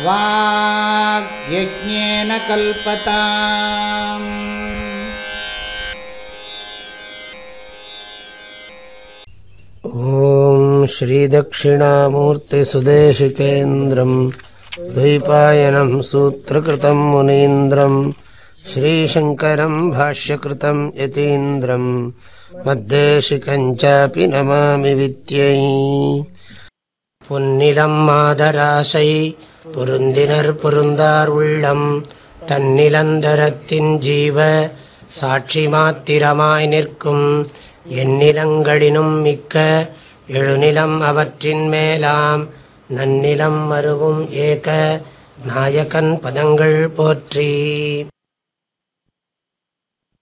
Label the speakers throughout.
Speaker 1: வாக்யஜ்ஞேன கல்பதாம்.
Speaker 2: ஓம் ஸ்ரீ தட்சிணாமூர்த்தி சுதேசிகேந்திரம் த்வைபாயனம் சூத்ரகிருதம் முனீந்திரம் ஸ்ரீசங்கரம் பாஷ்யகிருதம் யதீந்திரம் மத்தேசிகஞ்சாபி நமாமி வித்யை. பொன்னிலம் மாதராசை பொருந்தினர் பொருந்தார் உள்ளம் தன்னிலந்தரத்தின் ஜீவ சாட்சி மாத்திரமாய் நிற்கும் எந்நிலங்களினும் மிக்க எழுநிலம் அவற்றின் மேலாம் நன்னிலம் மருவும் ஏக நாயகன் பதங்கள் போற்றி.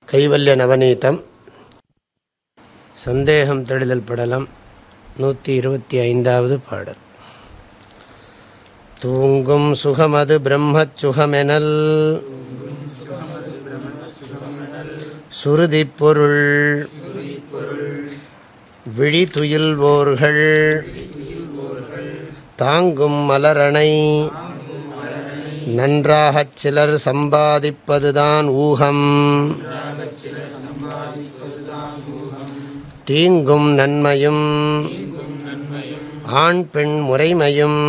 Speaker 2: கைவல்ய நவநீதம் சந்தேகம் தெளிதல் படலம் 125வது பாடல். தூங்கும் சுகமது பிரம்மச் சுகமெனல் சுருதிப் பொருள் விழிதுயில்வோர்கள் தாங்கும் மலரணை நன்றாகச் சிலர் சம்பாதிப்பதுதான் ஊகம். தீங்கும் நன்மையும் ஆண் பெண் முறைமையும்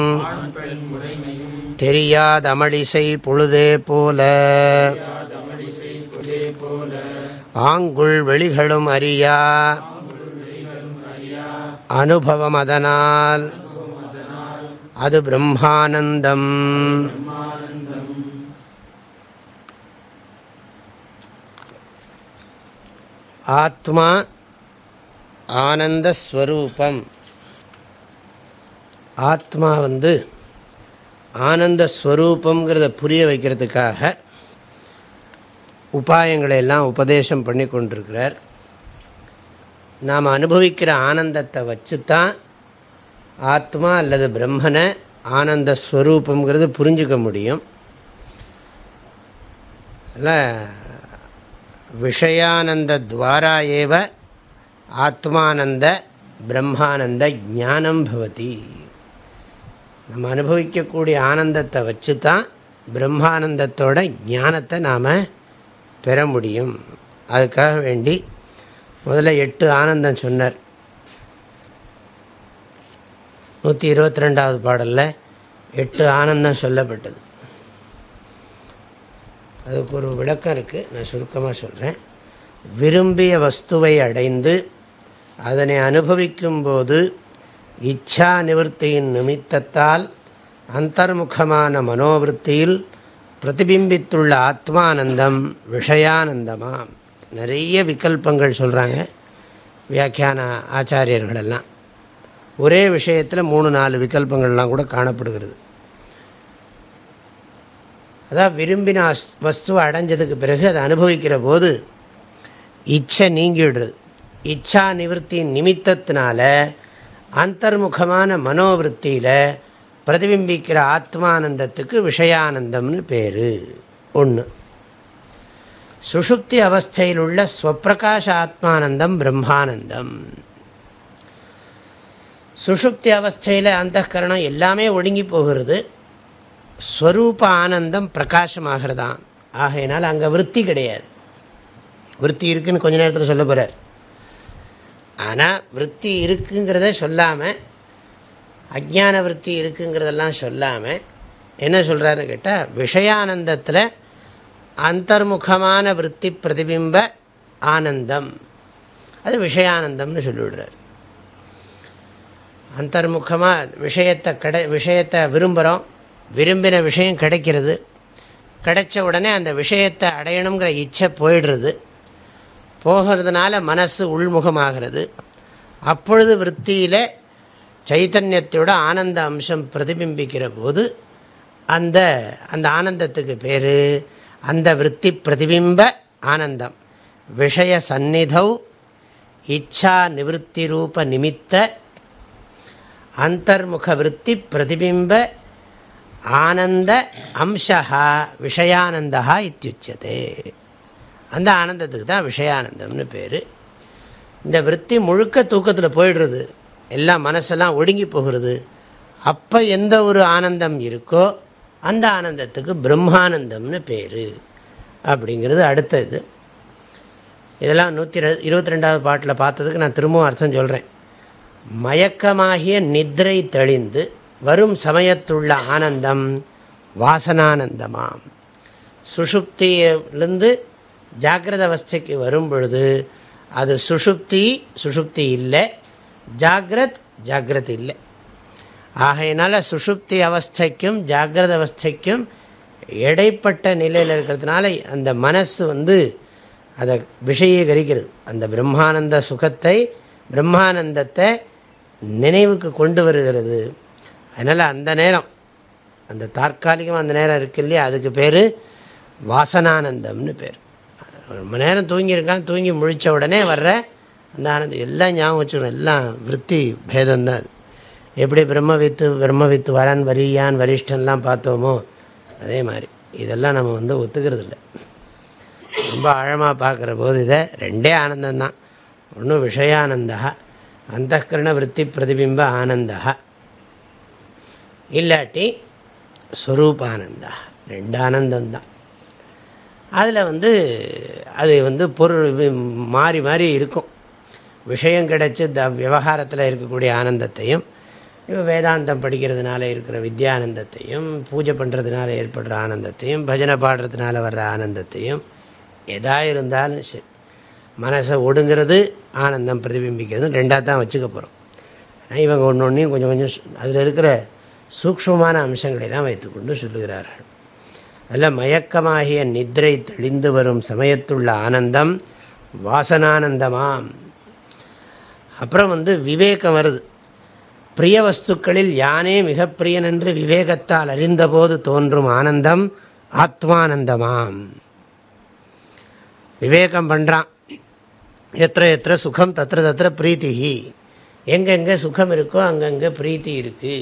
Speaker 2: தெரியாதமளிசை பொழுதே போல ஆங்குள் வெளிகளும் அறியா அனுபவம் அதனால் அது பிரம்மானந்தம். ஆத்மா ஆனந்தஸ்வரூபம். ஆத்மா ஆனந்தஸ்வரூபங்கிறத புரிய வைக்கிறதுக்காக உபாயங்களை எல்லாம் உபதேசம் பண்ணி கொண்டிருக்கிறார். நாம் அனுபவிக்கிற ஆனந்தத்தை வச்சுத்தான் ஆத்மா அல்லது பிரம்மனை ஆனந்தஸ்வரூபங்கிறது புரிஞ்சுக்க முடியும். விஷயானந்த துவாரா ஏவ ஆத்மானந்த பிரம்மானந்த ஞானம் பவதி. நம்ம அனுபவிக்கக்கூடிய ஆனந்தத்தை வச்சு தான் பிரம்மானந்தத்தோட ஞானத்தை நாம் பெற முடியும். அதுக்காக வேண்டி முதல்ல 8 ஆனந்தம் சொன்னார். 122வது பாடலில் 8 ஆனந்தம் சொல்லப்பட்டது. அதுக்கு ஒரு விளக்கம் இருக்குது, நான் சுருக்கமாக சொல்கிறேன். விரும்பிய வஸ்துவை அடைந்து அதனை அனுபவிக்கும்போது இச்சா நிவர்த்தியின் நிமித்தத்தால் அந்தர்முகமான மனோவிருத்தியில் பிரதிபிம்பித்துள்ள ஆத்மானந்தம் விஷயானந்தமாம். நிறைய விகல்பங்கள் சொல்கிறாங்க வியாக்கியான ஆச்சாரியர்களெல்லாம். ஒரே விஷயத்தில் 3-4 விகல்பங்கள்லாம் கூட காணப்படுகிறது. அதான் விரும்பின வஸ்துவை அடைஞ்சதுக்கு பிறகு அதை அனுபவிக்கிற போது இச்சை நீங்கிடுறது. இச்சா நிவர்த்தியின் நிமித்தத்தினால அந்தர்முகமான மனோவிருத்தியில் பிரதிபிம்பிக்கிற ஆத்மானந்தத்துக்கு விஷயானந்தம்னு பேர். 1. சுஷுப்தி அவஸ்தையில் உள்ள ஸ்வப்பிரகாச ஆத்மானந்தம் பிரம்மானந்தம். சுஷுப்தி அவஸ்தையில் அந்தःகரணம் எல்லாமே ஒடுங்கி போகிறது. ஸ்வரூப ஆனந்தம் பிரகாசமாகிறதான். ஆகையினால் அங்கே விருத்தி கிடையாது. விருத்தி இருக்குன்னு கொஞ்ச நேரத்தில் சொல்ல போகிறார். ஆனால் விருத்தி இருக்குங்கிறத சொல்லாமல், அஜ்ஞான விருத்தி இருக்குங்கிறதெல்லாம் சொல்லாமல் என்ன சொல்கிறாருன்னு கேட்டால், விஷயானந்தத்தில் அந்தர்முகமான விருத்தி பிரதிபிம்ப ஆனந்தம், அது விஷயானந்தம்னு சொல்லிவிடுறார். அந்தர்முகமாக விஷயத்தை விரும்புகிறோம், விரும்பின விஷயம் கிடைக்கிறது, கிடைச்ச உடனே அந்த விஷயத்தை அடையணுங்கிற இச்சை போயிடுறது. போகிறதுனால மனசு உள்முகமாகிறது. அப்பொழுது விற்த்தியில் சைத்தன்யத்தோட ஆனந்த அம்சம் பிரதிபிம்பிக்கிற போது அந்த ஆனந்தத்துக்கு பேர் அந்த விற்பி பிரதிபிம்ப ஆனந்தம். விஷய சந்நிதௌ இச்சா நிவத்தி ரூப நிமித்த அந்தர்முக விற்பி பிரதிபிம்ப ஆனந்த அம்சா விஷயானந்தா இத்தியுச்சதே. அந்த ஆனந்தத்துக்கு தான் விஷயானந்தம்னு பேர். இந்த விற்பி முழுக்க தூக்கத்தில் போயிடுறது, எல்லாம் மனசெல்லாம் ஒடுங்கி போகிறது. அப்போ எந்த ஒரு ஆனந்தம் இருக்கோ அந்த ஆனந்தத்துக்கு பிரம்மானந்தம்னு பேர் அப்படிங்கிறது அடுத்த இது. இதெல்லாம் 122வது பாட்டில் பார்த்ததுக்கு நான் திரும்பவும் அர்த்தம் சொல்கிறேன். மயக்கமாகிய நித்ரை தெளிந்து வரும் சமயத்துள்ள ஆனந்தம் வாசனானந்தமாம். சுஷுப்தியிலிருந்து ஜாகிரத அவஸ்தைக்கு வரும் பொழுது அது சுஷுப்தி இல்லை, ஜாகிரத் இல்லை. ஆகையினால சுஷுப்தி அவஸ்தைக்கும் ஜாகிரத அவஸ்தைக்கும் இடைப்பட்ட நிலையில் இருக்கிறதுனால அந்த மனசு அதை விஷயீகரிக்கிறது. அந்த பிரம்மானந்த சுகத்தை, பிரம்மானந்தத்தை நினைவுக்கு கொண்டு வருகிறது. அதனால் அந்த நேரம், அந்த தற்காலிகம் அந்த நேரம் இருக்கு இல்லையா, அதுக்கு பேர் வாசனானந்தம்னு பேர். ரொம்ப நேரம் தூங்கியிருக்கான், தூங்கி முழித்த உடனே வர்ற அந்த ஆனந்தம் எல்லாம் ஞாபகம் வச்சுக்கணும். எல்லாம் விற்பி பேதம்தான் அது. எப்படி பிரம்மவித்து வரன் வரியான் வரிஷ்டன்லாம் பார்த்தோமோ அதே மாதிரி இதெல்லாம் நம்ம ஒத்துக்கிறது இல்லை. ரொம்ப ஆழமாக பார்க்குற போது இதை ரெண்டே ஆனந்தம்தான். ஒன்று விஷயானந்தா, அந்தఃகரண விற்பி பிரதிபிம்ப ஆனந்தா, இல்லாட்டி ஸ்வரூபானந்தா. ரெண்டு ஆனந்தம்தான். அதில் அது பொருள் மாறி மாறி இருக்கும். விஷயம் கிடைச்சி விவகாரத்தில் இருக்கக்கூடிய ஆனந்தத்தையும், வேதாந்தம் படிக்கிறதுனால இருக்கிற வித்யானந்தத்தையும், பூஜை பண்ணுறதுனால ஏற்படுற ஆனந்தத்தையும், பஜனை பாடுறதுனால வர்ற ஆனந்தத்தையும், எதா இருந்தாலும் சரி மனசை ஒடுங்கிறது ஆனந்தம் பிரதிபிம்பிக்கிறது ரெண்டாக தான் வச்சுக்க போகிறோம். ஆனால் இவங்க ஒன்று ஒன்றையும் கொஞ்சம் கொஞ்சம் அதில் இருக்கிற சூக்ஷ்மமான அம்சங்களெல்லாம் வைத்துக்கொண்டு சொல்லுகிறார்கள். அதில் மயக்கமாகிய நித்ரை தெளிந்து வரும் சமயத்துள்ள ஆனந்தம் வாசனானந்தமாம். அப்புறம் விவேகம் வருது. பிரிய வஸ்துக்களில் யானே மிக பிரியன் என்று விவேகத்தால் அறிந்தபோது தோன்றும் ஆனந்தம் ஆத்மானந்தமாம். விவேகம் பண்ணுறான். எத்திர சுகம் தத்திர பிரீத்திஹி. எங்கெங்கே சுகம் இருக்கோ அங்கங்கே பிரீத்தி இருக்குது.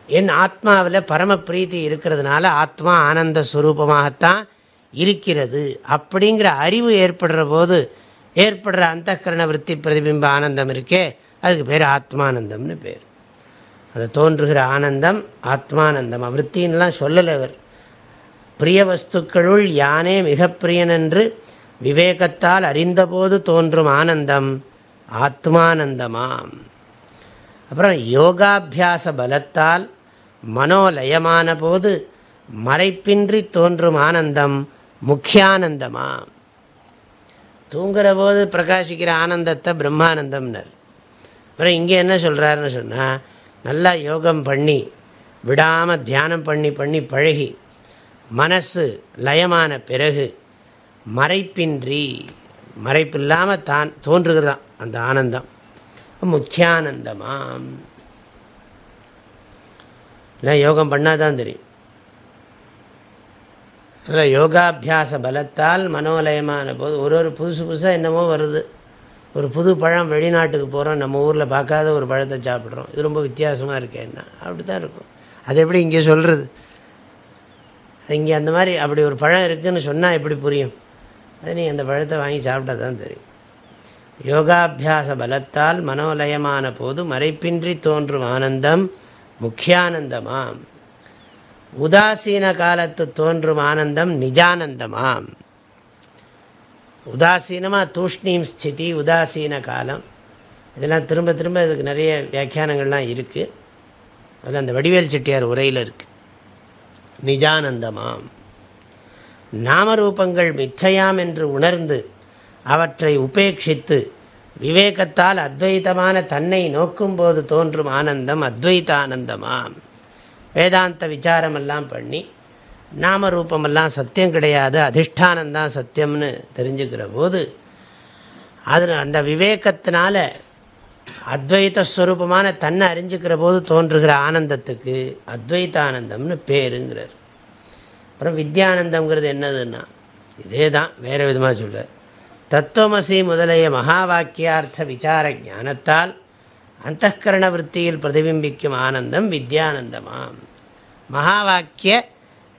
Speaker 2: என் ஆத்மாவில் பரம பிரீத்தி இருக்கிறதுனால ஆத்மா ஆனந்த ஸ்வரூபமாகத்தான் இருக்கிறது அப்படிங்கிற அறிவு ஏற்படுற போது ஏற்படுற அந்தःகரண விற்பி பிரதிபிம்ப ஆனந்தம் இருக்கே, அதுக்கு பேர் ஆத்மானந்தம்னு பேர். அது தோன்றுகிற ஆனந்தம் ஆத்மானந்தம். விற்த்தின்லாம் சொல்லலை அவர். பிரிய வஸ்துக்களுள் யானே மிக பிரியன் என்று விவேகத்தால் அறிந்தபோது தோன்றும் ஆனந்தம் ஆத்மானந்தமாம். அப்புறம் யோகாபியாச பலத்தால் மனோலயமான போது மறைப்பின்றி தோன்றும் ஆனந்தம் முக்கியானந்தமாம். தூங்குற போது பிரகாசிக்கிற ஆனந்தத்தை பிரம்மானந்தம்னர். அப்புறம் இங்கே என்ன சொல்கிறாருன்னு சொன்னால், நல்லா யோகம் பண்ணி விடாமல் தியானம் பண்ணி பண்ணி பழகி மனசு லயமான பிறகு மறைப்பின்றி, மறைப்பில்லாமல் தான் தோன்றுகிறதான் அந்த ஆனந்தம் முக்கியானந்தமாம். இல்லை யோகம் பண்ணாதான் தெரியும். அதில் யோகாபியாச பலத்தால் மனோலயமான போது ஒரு புதுசாக என்னமோ வருது. ஒரு புது பழம் வெளிநாட்டுக்கு போகிறோம், நம்ம ஊரில் பார்க்காத ஒரு பழத்தை சாப்பிட்றோம், இது ரொம்ப வித்தியாசமாக இருக்கேன்னா அப்படி தான் இருக்கும். அது எப்படி இங்கே சொல்கிறது? இங்கே அந்த மாதிரி அப்படி ஒரு பழம் இருக்குதுன்னு சொன்னால் எப்படி புரியும்? அது நீ அந்த பழத்தை வாங்கி சாப்பிட்டா தான் தெரியும். யோகாபியாச பலத்தால் மனோலயமான போது மறைப்பின்றி தோன்றும் ஆனந்தம் முக்கியானந்தமாம். உதாசீன காலத்து தோன்றும் ஆனந்தம் நிஜானந்தமாம். உதாசீனமாக தூஷ்ணீம் ஸ்திதி, உதாசீன காலம், இதெல்லாம் திரும்ப திரும்ப இதுக்கு நிறைய வியாக்கியானங்கள்லாம் இருக்குது. அதில் அந்த வடிவேல் செட்டியார் உரையில் இருக்குது. நிஜானந்தமாம். நாமரூபங்கள் மிச்சையாம் என்று உணர்ந்து அவற்றை உபேட்சித்து விவேகத்தால் அத்வைதமான தன்னை நோக்கும்போது தோன்றும் ஆனந்தம் அத்வைதானந்தமாம். வேதாந்த விசாரமெல்லாம் பண்ணி நாமரூபமெல்லாம் சத்தியம் கிடையாது, அதிஷ்டானந்தான் சத்தியம்னு தெரிஞ்சுக்கிற போது அது அந்த விவேகத்தினால அத்வைதஸ்வரூபமான தன்னை அறிஞ்சுக்கிற போது தோன்றுகிற ஆனந்தத்துக்கு அத்வைதானந்தம்னு பேருங்கிறார். அப்புறம் வித்யானந்தம்ங்கிறது என்னதுன்னா இதே தான், வேறு விதமாக சொல்கிறார். தத்துவமசி முதலிய மகா வாக்கியார்த்த விசார ஞானத்தால் அந்தःகரண விற்த்தியில் பிரதிபிம்பிக்கும் ஆனந்தம் வித்யானந்தமாம். மகா வாக்கிய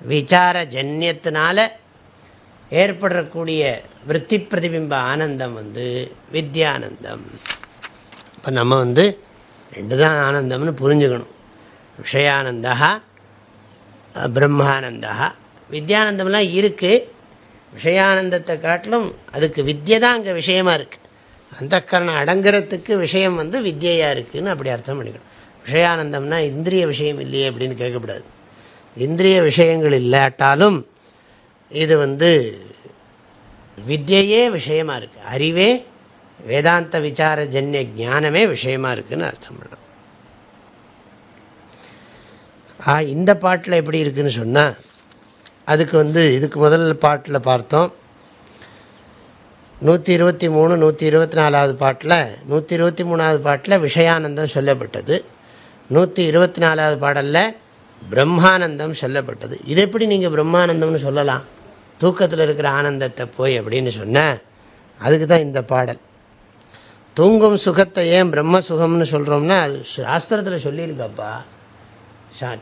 Speaker 2: விசார ஜன்யத்தினால ஏற்படக்கூடிய விற்பி பிரதிபிம்ப ஆனந்தம் வித்யானந்தம். இப்போ நம்ம ரெண்டு தான் ஆனந்தம்னு புரிஞ்சுக்கணும். விஷயானந்தா பிரம்மானந்தா. வித்யானந்தம்லாம் இருக்குது, விஷயானந்தத்தை காட்டிலும் அதுக்கு வித்யை தான் அங்கே விஷயமாக இருக்குது. அந்த கரணம் அடங்குறதுக்கு விஷயம் வித்யையாக இருக்குதுன்னு அப்படி அர்த்தம் பண்ணிக்கணும். விஷயானந்தம்னா இந்திரிய விஷயம் இல்லையே அப்படின்னு கேட்கக்கூடாது. இந்திரிய விஷயங்கள் இல்லாட்டாலும் இது வித்யையே விஷயமாக இருக்குது, அறிவே வேதாந்த விசாரஜன்ய ஞானமே விஷயமாக இருக்குதுன்னு அர்த்தம் பண்ணணும். இந்த பாட்டில் எப்படி இருக்குதுன்னு சொன்னால், அதுக்கு இதுக்கு முதல் பாட்டில் பார்த்தோம் 123 124வது பாட்டில். 123வது பாட்டில் விஷயானந்தம் சொல்லப்பட்டது, 124வது பாடலில் பிரம்மானந்தம் சொல்லப்பட்டது. இது எப்படி நீங்கள் பிரம்மானந்தம்னு சொல்லலாம், தூக்கத்தில் இருக்கிற ஆனந்தத்தை போய் அப்படின்னு சொன்னால், அதுக்கு தான் இந்த பாடல். தூங்கும் சுகத்தை ஏன் பிரம்ம சுகம்னு சொல்கிறோம்னா, அது சாஸ்திரத்தில் சொல்லியிருக்கப்பா.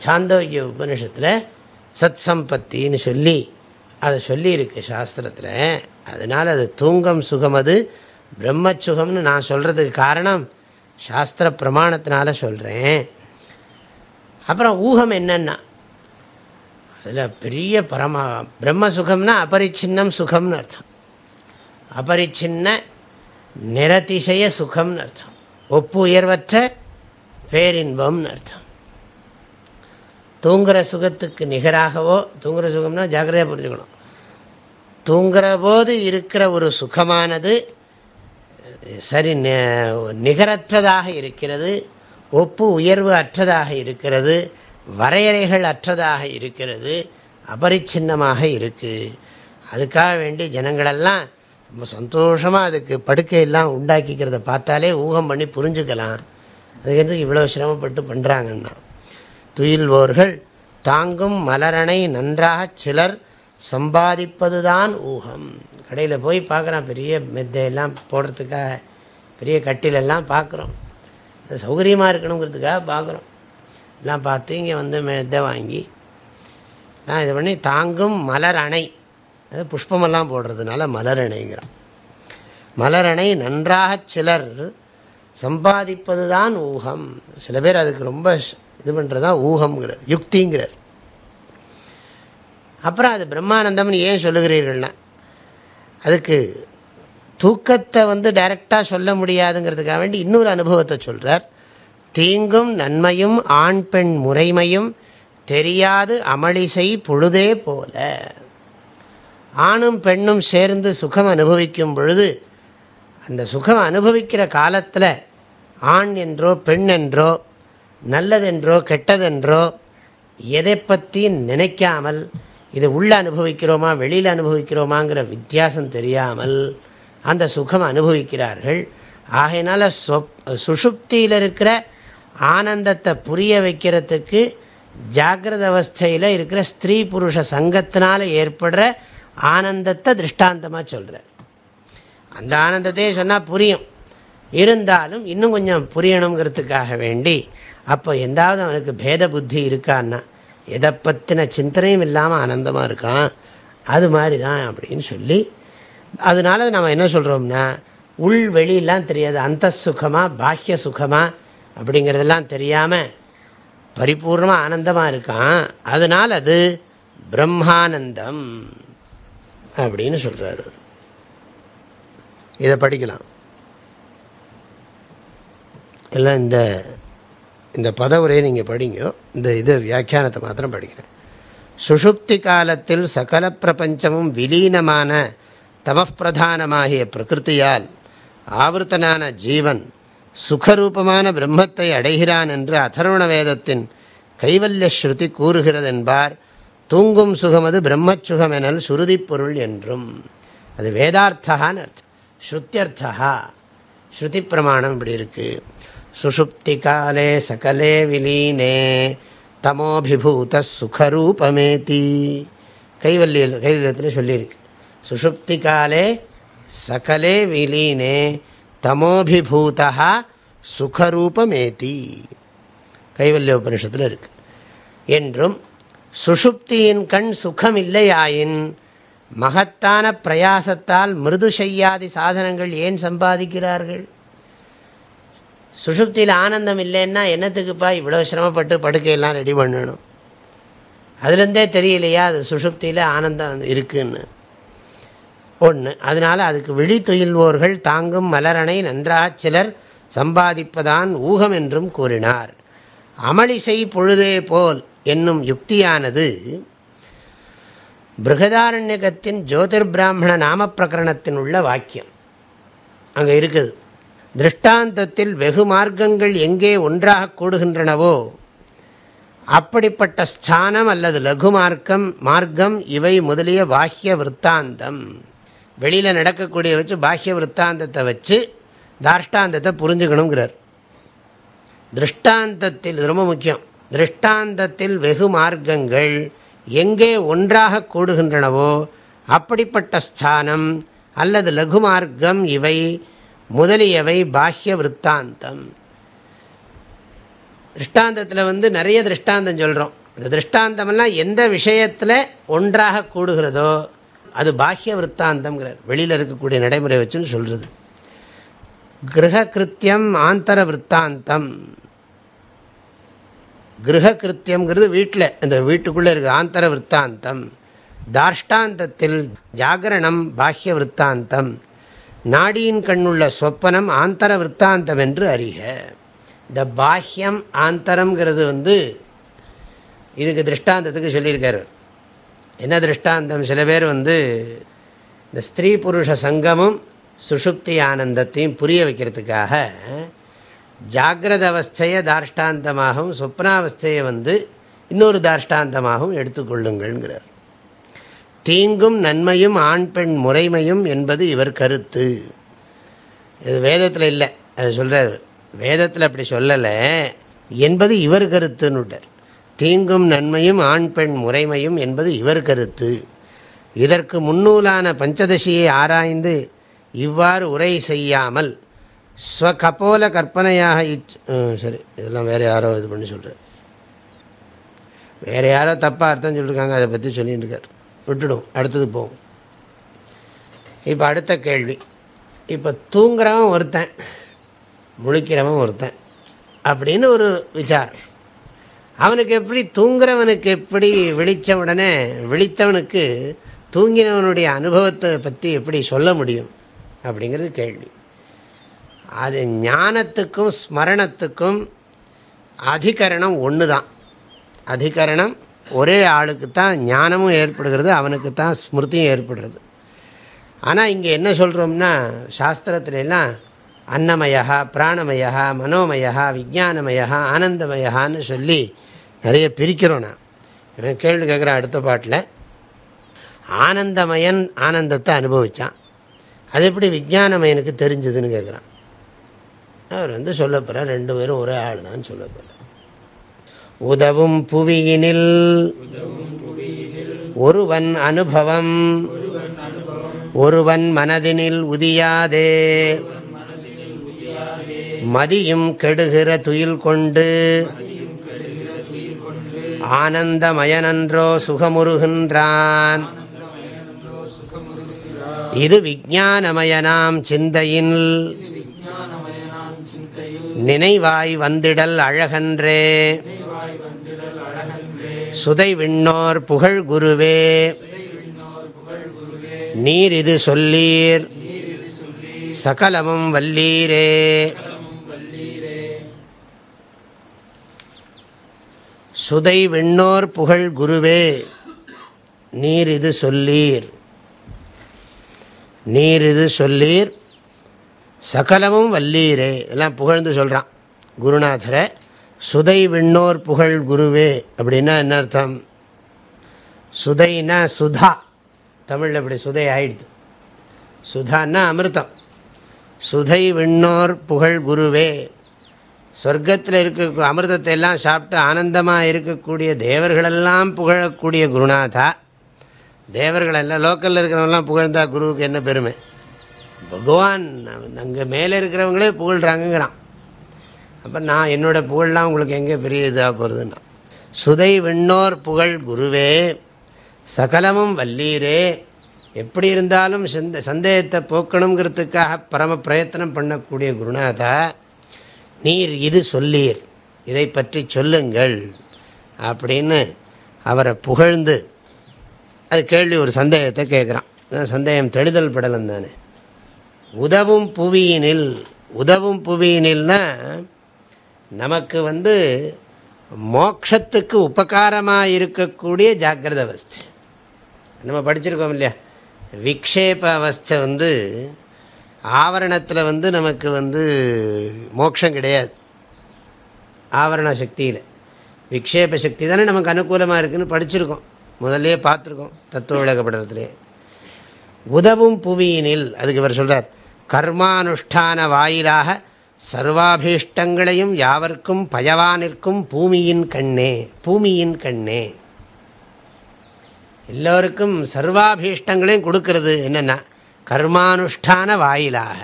Speaker 2: சாந்தோக்கிய உபனிஷத்தில் சத் சம்பத்தின்னு சொல்லி அதை சொல்லியிருக்கு சாஸ்திரத்தில். அதனால் அது தூங்கம் சுகம், அது பிரம்மசுகம்னு நான் சொல்கிறதுக்கு காரணம் சாஸ்திர பிரமாணத்தினால சொல்கிறேன். அப்புறம் ஊகம் என்னன்னா, அதில் பெரிய பிரம்மசுகம்னா அபரிச்சின்னம் சுகம்னு அர்த்தம். அபரிச்சின்ன நிரதிசய சுகம்னு அர்த்தம், ஒப்பு உயர்வற்ற பேரின்பம்னு அர்த்தம். தூங்குகிற சுகத்துக்கு நிகராகவோ, தூங்குகிற சுகம்னா ஜாக்கிரதையாக புரிஞ்சுக்கணும், தூங்குகிற போது இருக்கிற ஒரு சுகமானது சரி நிகரற்றதாக இருக்கிறது, ஒப்பு உயர்வு அற்றதாக இருக்கிறது, வரையறைகள் அற்றதாக இருக்கிறது, அபரிச்சின்னமாக இருக்குது. அதுக்காக வேண்டி ஜனங்களெல்லாம் ரொம்ப சந்தோஷமாக அதுக்கு படுக்கையெல்லாம் உண்டாக்கிக்கிறத பார்த்தாலே ஊகம் பண்ணி புரிஞ்சுக்கலாம் அதுக்கு இவ்வளோ சிரமப்பட்டு பண்ணுறாங்கன்னா. துயில்வோர்கள் தாங்கும் மலரணை நன்றாக சிலர் சம்பாதிப்பதுதான் ஊகம். கடையில் போய் பார்க்குறான், பெரிய மெத்தையெல்லாம் போடுறதுக்காக பெரிய கட்டிலெல்லாம் பார்க்குறோம், அது சௌகரியமாக இருக்கணுங்கிறதுக்காக பார்க்குறோம். எல்லாம் பார்த்து இங்கே மெத்தை வாங்கி நான் இது பண்ணி தாங்கும் மலர் அணை, அது புஷ்பமெல்லாம் போடுறதுனால மலர் அணைங்கிறான். மலரணை நன்றாக சிலர் சம்பாதிப்பது தான் ஊகம். சில பேர் அதுக்கு ரொம்ப இது பண்ணுறதான் ஊகம்ங்கிறார், யுக்திங்கிறார். அப்புறம் அது பிரம்மானந்தம்னு ஏன் சொல்லுகிறீர்கள்னா, அதுக்கு தூக்கத்தை டைரெக்டாக சொல்ல முடியாதுங்கிறதுக்காக வேண்டி இன்னொரு அனுபவத்தை சொல்கிறார். தீங்கும் நன்மையும் ஆண் பெண் முறைமையும் தெரியாது அமளிசை பொழுதே போல. ஆணும் பெண்ணும் சேர்ந்து சுகம் அனுபவிக்கும் பொழுது, அந்த சுகம் அனுபவிக்கிற காலத்தில் ஆண் என்றோ பெண் என்றோ நல்லதென்றோ கெட்டதென்றோ எதை பற்றி நினைக்காமல், இது உள்ளே அனுபவிக்கிறோமா வெளியில் அனுபவிக்கிறோமாங்கிற வித்தியாசம் தெரியாமல் அந்த சுகம் அனுபவிக்கிறார்கள். ஆகையினால சுஷுப்தியில் இருக்கிற ஆனந்தத்தை புரிய வைக்கிறதுக்கு ஜாகிரத அவஸ்தையில் இருக்கிற ஸ்திரீ புருஷ சங்கத்தினால் ஏற்படுற ஆனந்தத்தை திருஷ்டாந்தமாக சொல்கிறார். அந்த ஆனந்தத்தையே சொன்னால் புரியும், இருந்தாலும் இன்னும் கொஞ்சம் புரியணுங்கிறதுக்காக வேண்டி, அப்போ எந்தாவது அவனுக்கு பேத புத்தி இருக்கான்னா, எதை பற்றின சிந்தனையும் இல்லாமல் ஆனந்தமாக இருக்கான், அது மாதிரி தான் அப்படின்னு சொல்லி, அதனால நம்ம என்ன சொல்கிறோம்னா, உள் வெளியெல்லாம் தெரியாது, அந்த சுகமாக பாஹ்ய சுகமாக அப்படிங்கிறதெல்லாம் தெரியாமல் பரிபூர்ணமாக ஆனந்தமாக இருக்கான். அதனால் அது பிரம்மானந்தம் அப்படின்னு சொல்கிறாரு. இதை படிக்கலாம் எல்லாம். இந்த பதவுரையை நீங்கள் படிங்க, இது வியாக்கியானத்தை மாத்திரம் படிக்கிறேன். சுஷுப்தி காலத்தில் சகல பிரபஞ்சமும் விலீனமான தமப்பிரதானமாகிய பிரகிருத்தியால் ஆவர்த்தனான ஜீவன் சுகரூபமான பிரம்மத்தை அடைகிறான் என்று அதர்வண வேதத்தின் கைவல்ய ஸ்ருதி கூறுகிறதென்பார். தூங்கும் சுகமது பிரம்மச்சுகம் எனல் சுருதி பொருள் என்றும். அது வேதார்த்தான்னு அர்த்தம், ஸ்ருத்தியர்த்தா, ஸ்ருதி பிரமாணம் இப்படி இருக்குது. சுஷுப்தி காலே சகலே விலீனே தமோபிபூத சுகரூபமேதி. கைவல்யத்தில் சொல்லியிருக்கு. சுஷுப்தி காலே சகலே விலீனே தமோபிபூதா சுகரூபமேதி, கைவல்ய உபனிஷத்தில் இருக்கு. என்றும் சுஷுப்தியின் கண் சுகம் இல்லையாயின் மகத்தான பிரயாசத்தால் மிருது செய்யாதி சாதனங்கள் ஏன் சம்பாதிக்கிறார்கள்? சுஷுப்தியில் ஆனந்தம் இல்லைன்னா என்னத்துக்குப்பா இவ்வளோ சிரமப்பட்டு படுக்கையெல்லாம் ரெடி பண்ணணும்? அதுலேருந்தே தெரியலையா அது சுஷுப்தியில் ஆனந்தம் இருக்குன்னு ஒன்று. அதனால் அதுக்கு விழி துயில்வோர்கள் தாங்கும் மலரணை நன்றாக சிலர் சம்பாதிப்பதான் ஊகம் என்றும் கூறினார். அமளிசை பொழுதே போல் என்னும் யுக்தியானது பிருகதாரண்யகத்தின் ஜோதிர் பிராமண நாம பிரகரணத்தின் உள்ள வாக்கியம் அங்கே இருக்குது. திருஷ்டாந்தத்தில் வெகு மார்க்கங்கள் எங்கே ஒன்றாக கூடுகின்றனவோ அப்படிப்பட்ட ஸ்தானம் அல்லது லகு மார்க்கம் இவை முதலிய பாஹ்ய விற்த்தாந்தம், வெளியில் நடக்கக்கூடிய வச்சு பாஹ்ய விற்த்தாந்தத்தை வச்சு தாஷ்டாந்தத்தை புரிஞ்சுக்கணுங்கிறார். திருஷ்டாந்தத்தில் இது ரொம்ப முக்கியம். திருஷ்டாந்தத்தில் வெகு மார்க்கங்கள் எங்கே ஒன்றாக கூடுகின்றனவோ அப்படிப்பட்ட ஸ்தானம் அல்லது லகு மார்க்கம் இவை முதலியவை பாஹ்ய விற்த்தாந்தம். திருஷ்டாந்தத்தில் நிறைய திருஷ்டாந்தம் சொல்கிறோம். இந்த திருஷ்டாந்தமெல்லாம் எந்த விஷயத்தில் ஒன்றாக கூடுகிறதோ அது பாஹ்ய விற்த்தாந்தம்ங்கிறார். வெளியில் இருக்கக்கூடிய நடைமுறை வச்சுன்னு சொல்கிறது. கிரக கிருத்தியம் ஆந்தர விற்த்தாந்தம். கிரக கிருத்தியம்ங்கிறது வீட்டில், இந்த வீட்டுக்குள்ளே இருக்க ஆந்தர விற்த்தாந்தம். தாஷ்டாந்தத்தில் ஜாகரணம் பாஹ்ய விற்த்தாந்தம். நாடியின் கண்ணுள்ள சொப்பனம் ஆந்தர விற்த்தாந்தம் என்று அறிக. இந்த பாஹ்யம் ஆந்தரம்ங்கிறது இதுக்கு திருஷ்டாந்தத்துக்கு சொல்லியிருக்காரு. என்ன திருஷ்டாந்தம்? சில பேர் இந்த ஸ்திரீ புருஷ சங்கமும் சுஷுப்தி ஆனந்தத்தையும் புரிய வைக்கிறதுக்காக ஜாகிரத அவஸ்தையை தாஷ்டாந்தமாகவும் சொப்னாவஸ்தையை இன்னொரு தாஷ்டாந்தமாகவும் எடுத்துக்கொள்ளுங்கள்ங்கிறார். தீங்கும் நன்மையும் ஆண் பெண் முறைமையும் என்பது இவர் கருத்து. இது வேதத்தில் இல்லை, அது சொல்கிறார். வேதத்தில் அப்படி சொல்லலை என்பது இவர் கருத்துன்னுட்டார். தீங்கும் நன்மையும் ஆண் பெண் முறைமையும் என்பது இவர் கருத்து. இதற்கு முன்னூலான பஞ்சதசியை ஆராய்ந்து இவ்வாறு உரை செய்யாமல் ஸ்வகபோல கற்பனையாக சரி, இதெல்லாம் வேறு யாரோ இது பண்ணி சொல்கிறார். வேறு யாரோ தப்பாக அர்த்தம் சொல்லியிருக்காங்க, அதை பற்றி சொல்லிட்டு இருக்கார். விட்டுடும், அடுத்தது போகும். இப்போ அடுத்த கேள்வி. இப்போ தூங்குறவன் ஒருத்தன், முழிக்கிறவன் ஒருத்தன் அப்படின்னு ஒரு விசாரம். அவனுக்கு எப்படி, தூங்குறவனுக்கு எப்படி விழித்த உடனே விழித்தவனுக்கு தூங்கினவனுடைய அனுபவத்தை பற்றி எப்படி சொல்ல முடியும் அப்படிங்கிறது கேள்வி. அது ஞானத்துக்கும் ஸ்மரணத்துக்கும் அதிகரணம் ஒன்று தான். அதிகரணம் ஒரே ஆளுக்கு தான் ஞானமும் ஏற்படுகிறது, அவனுக்கு தான் ஸ்மிருதியும் ஏற்படுறது. ஆனால் இங்கே என்ன சொல்கிறோம்னா, சாஸ்திரத்துலலாம் அன்னமயா பிராணமயா மனோமயா விஜானமயா ஆனந்தமயான்னு சொல்லி நிறைய பிரிக்கிறோம். நான் கேள்வி கேட்குறேன் அடுத்த பாட்டில். ஆனந்தமயன் ஆனந்தத்தை அனுபவித்தான், அது எப்படி விஜானமயனுக்கு தெரிஞ்சதுன்னு கேட்குறான். அவர் சொல்ல போகிறார், ரெண்டு பேரும் ஒரே ஆள் தான் சொல்ல போகிறார். உதவும் புவியினில் ஒருவன் அனுபவம் ஒருவன் மனதினில் உதியாதே மதியும் கெடுகிற துயில் கொண்டு ஆனந்தமயனன்றோ சுகமுறுகின்றான். இது விஞ்ஞானமயனாம் சிந்தையில் நினைவாய் வந்திடல் அழகன்றே. சுதை விண்ணோர் புகழ் குருவே நீர் இது சொல்லீர் சகலமும் வல்லீரே. சுதை விண்ணோர் புகழ் குருவே நீர் இது சொல்லீர், நீர் இது சொல்லீர் சகலமும் வல்லீரே. எல்லாம் புகழ்ந்து சொல்கிறான் குருநாதரை. சுதை விண்ணோர் புகழ் குருவே அப்படின்னா என்ன அர்த்தம்? சுதைனா சுதா, தமிழில் இப்படி சுதை ஆயிடுது. சுதான்னா அமிர்தம். சுதை விண்ணோர் புகழ் குருவே, சொர்க்கத்தில் இருக்க அமிர்தத்தை எல்லாம் சாப்பிட்டு ஆனந்தமாக இருக்கக்கூடிய தேவர்களெல்லாம் புகழக்கூடிய குருநாதா. தேவர்களெல்லாம் லோக்கலில் இருக்கிறவங்களாம் புகழ்ந்தா குருவுக்கு என்ன பெருமை? பகவான் அங்கே மேலே இருக்கிறவங்களே புகழ்கிறாங்கிறான். அப்போ நான் என்னோடய புகழ்லாம் உங்களுக்கு எங்கே பெரிய இதாக போகிறதுன்னா, சுதை விண்ணோர் புகழ் குருவே சகலமும் வல்லீரே. எப்படி இருந்தாலும் சந்தேகத்தை போக்கணுங்கிறதுக்காக பரம பிரயத்தனம் பண்ணக்கூடிய குருநாதா, நீர் இது சொல்லீர், இதை பற்றி சொல்லுங்கள் அப்படின்னு அவரை புகழ்ந்து, அது கேள்வி ஒரு சந்தேகத்தை கேட்குறான். சந்தேகம் தெளிதல் படலம் தானே. உதவும் புவியினில், உதவும் புவியினில்னா நமக்கு மோட்சத்துக்கு உபகாரமாக இருக்கக்கூடிய ஜாக்கிரத அவஸ்தை நம்ம படிச்சிருக்கோம் இல்லையா. விக்ஷேப அவஸ்தை ஆவரணத்தில் நமக்கு மோட்சம் கிடையாது. ஆவரண சக்தியில் விக்ஷேப சக்தி தானே நமக்கு அனுகூலமாக இருக்குதுன்னு படிச்சிருக்கோம், முதல்லையே பார்த்துருக்கோம் தத்துவ விளக்கப்படத்திலே. உதவும் புவியினில், அதுக்கு இவர் சொல்கிறார், கர்மானுஷ்டான வாயிலாக சர்வாபீஷ்டங்களையும் யாவர்க்கும் பயவானிற்கும் பூமியின் கண்ணே, பூமியின் கண்ணே, எல்லோருக்கும் சர்வாபீஷ்டங்களையும் கொடுக்கறது என்னென்னா கர்மானுஷ்டான வாயிலாக.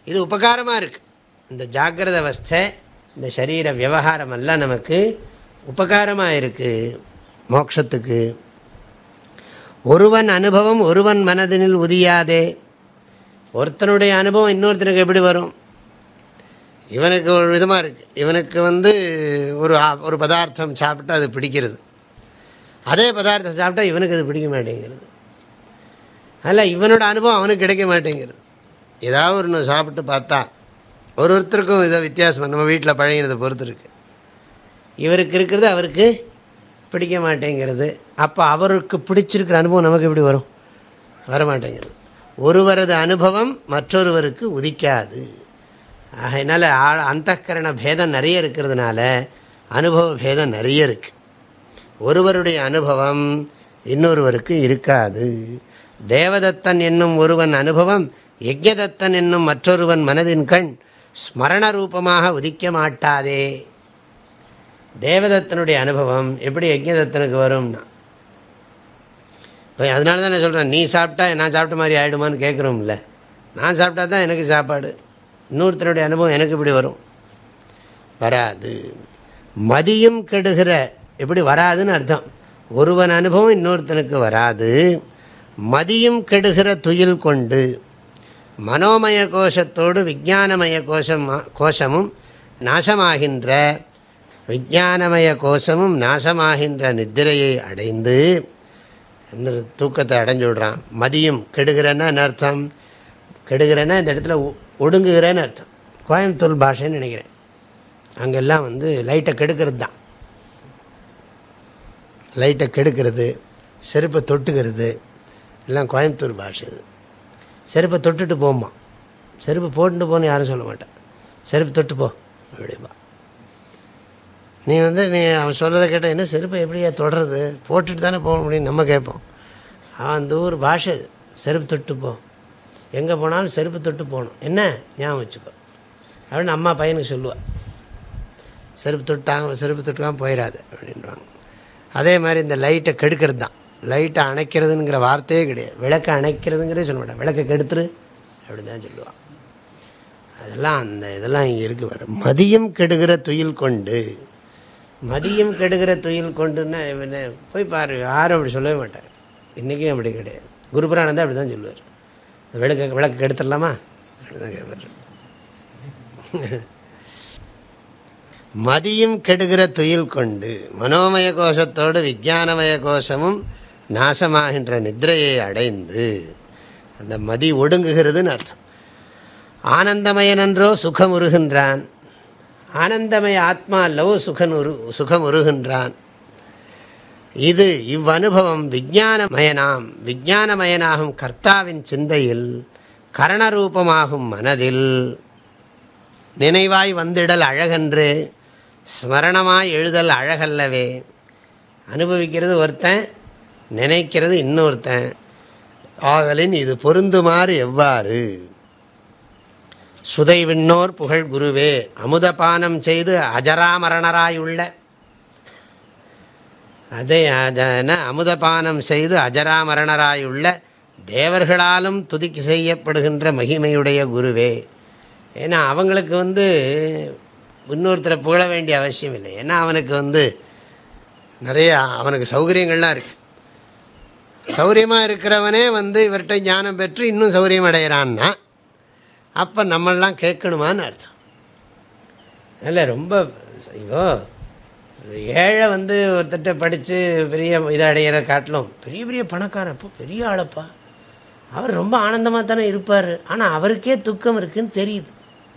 Speaker 2: இது உபகாரமாக இருக்குது. இந்த ஜாக்கிரத அவஸ்தை, இந்த சரீர விவகாரம் எல்லாம் நமக்கு உபகாரமாக இருக்குது மோட்சத்துக்கு. ஒருவன் அனுபவம் ஒருவன் மனதினில் உதியாதே. ஒருத்தனுடைய அனுபவம் இன்னொருத்தனுக்கு எப்படி வரும்? இவனுக்கு ஒரு விதமாக இருக்குது. இவனுக்கு ஒரு பதார்த்தம் சாப்பிட்டா அது பிடிக்கிறது, அதே பதார்த்தம் சாப்பிட்டா இவனுக்கு அது பிடிக்க மாட்டேங்கிறது. அதில் இவனோட அனுபவம் அவனுக்கு கிடைக்க மாட்டேங்கிறது. ஏதாவது ஒன்று சாப்பிட்டு பார்த்தா ஒருத்தருக்கும் இதை வித்தியாசம் நம்ம வீட்டில் பழகினதை பொறுத்து இருக்குது. இவருக்கு இருக்கிறது அவருக்கு பிடிக்க மாட்டேங்கிறது. அப்போ அவருக்கு பிடிச்சிருக்கிற அனுபவம் நமக்கு எப்படி வரும்? வரமாட்டேங்கிறது. ஒருவரது அனுபவம் மற்றொருவருக்கு உதிக்காது. அதனால் அந்தக்கரண பேதம் நிறைய இருக்கிறதுனால அனுபவ பேதம் நிறைய இருக்குது. ஒருவருடைய அனுபவம் இன்னொருவருக்கு இருக்காது. தேவதத்தன் என்னும் ஒருவன் அனுபவம் யஜ்ஞதத்தன் என்னும் மற்றொருவன் மனதின் கண் ஸ்மரண ரூபமாக உதிக்க மாட்டாதே. தேவதத்தனுடைய அனுபவம் எப்படி யஜ்ஞதத்தனுக்கு வரும்னா, இப்போ அதனால தான் நான் சொல்கிறேன், நீ சாப்பிட்டா நான் சாப்பிட்ட மாதிரி ஆகிடுமான்னு கேட்குறோம்ல. நான் சாப்பிட்டா தான் எனக்கு சாப்பாடு, இன்னொருத்தனுடைய அனுபவம் எனக்கு இப்படி வரும்? வராது. மதியும் கெடுகிற, எப்படி வராதுன்னு அர்த்தம். ஒருவன் அனுபவம் இன்னொருத்தனுக்கு வராது. மதியும் கெடுகிற துயில் கொண்டு மனோமய கோஷத்தோடு விஞ்ஞானமய கோஷமும் நாசமாகின்ற, விஞ்ஞானமய கோஷமும் நாசமாகின்ற நித்திரையை அடைந்து, இந்த தூக்கத்தை அடைஞ்சு விடுறான். மதியும் கெடுகிறன்னா என்ன அர்த்தம்? கெடுகிறன்னா இந்த இடத்துல ஒடுங்குகிறேன்னு அர்த்தம். கோயம்புத்தூர் பாஷைன்னு நினைக்கிறேன். அங்கெல்லாம் லைட்டை கெடுக்கிறது தான். லைட்டை கெடுக்கிறது, செருப்பை தொட்டுக்கிறது, எல்லாம் கோயம்புத்தூர் பாஷை. இது செருப்பை தொட்டுட்டு போமா, செருப்பு போட்டுட்டு போன்னு யாரும் சொல்ல மாட்டேன். செருப்பு தொட்டு போ அப்படிப்பா. நீ நீ அவன் சொல்கிறத கேட்டால் என்ன செருப்பை எப்படியா தொடர்றது, போட்டுட்டு தானே போக முடியும் நம்ம கேட்போம். அந்த ஊர் பாஷை இது. செருப்பு தொட்டு போ, எங்கே போனாலும் செருப்பு தொட்டு போகணும், என்ன ஞாபகம் வச்சுக்கோ அப்படின்னு அம்மா பையனுக்கு சொல்லுவாள். செருப்பு தொட்டாங்க, செருப்பு தொட்டுக்காமல் போயிடாது அப்படின்வாங்க. அதே மாதிரி இந்த லைட்டை கெடுக்கிறது தான். லைட்டை அணைக்கிறதுங்கிற வார்த்தையே கிடையாது. விளக்கை அணைக்கிறதுங்கிறதே சொல்ல மாட்டேன், விளக்கை கெடுத்துரு அப்படி தான் சொல்லுவான். அதெல்லாம் இதெல்லாம் இங்கே இருக்கு. வர மதியம் கெடுகிற துயில் கொண்டு, மதியம் கெடுகிற துயில் கொண்டுன்னா போய் பாரு, யாரும் அப்படி சொல்லவே மாட்டாங்க. இன்றைக்கும் அப்படி கிடையாது. குருபுரானந்தா அப்படி தான் சொல்லுவார். விளக்கு கெடுத்துடலாமா அப்படி தான் கேட்பார். மதியும் கெடுகிற துயில் கொண்டு மனோமய கோஷத்தோடு விஞ்ஞானமய கோஷமும் நாசமாகின்ற நித்திரையை அடைந்து, அந்த மதி ஒடுங்குகிறதுன்னு அர்த்தம். ஆனந்தமயனன்றோ சுகம் உருகின்றான். ஆனந்தமய ஆத்மா அல்லவோ சுகம் உருகின்றான். இது இவ்வனுபவம் விஞ்ஞானமயனாகும் கர்த்தாவின் சிந்தையில் கரணரூபமாகும் மனதில் நினைவாய் வந்திடல் அழகன்று, ஸ்மரணமாய் எழுதல் அழகல்லவே. அனுபவிக்கிறது ஒருத்தன், நினைக்கிறது இன்னொருத்தன். ஆதலின் இது பொருந்துமாறு எவ்வாறு? சுதை விண்ணோர் புகழ் குருவே, அமுதபானம் செய்து அஜராமரணராயுள்ள, அதே அமுதபானம் செய்து அஜராமரணராயுள்ள தேவர்களாலும் துதிக்கு செய்யப்படுகின்ற மகிமையுடைய குருவே. ஏன்னா அவங்களுக்கு இன்னொருத்தரை புகழ வேண்டிய அவசியம் இல்லை. ஏன்னா அவனுக்கு நிறைய அவனுக்கு சௌகரியங்கள்லாம் இருக்குது. சௌகரியமாக இருக்கிறவனே இவர்கிட்ட ஞானம் பெற்று இன்னும் சௌகரியம் அடைகிறான்னா அப்போ நம்மளாம் கேட்கணுமான்னு அர்த்தம். அதில் ரொம்ப ஏழை ஒருத்தட்ட படித்து பெரிய இதை அடையிற காட்டிலும் பெரிய பெரிய பணக்காரன் இப்போ பெரிய ஆளப்பா, அவர் ரொம்ப ஆனந்தமாக தானே இருப்பார், ஆனால் அவருக்கே துக்கம் இருக்குதுன்னு தெரியுது,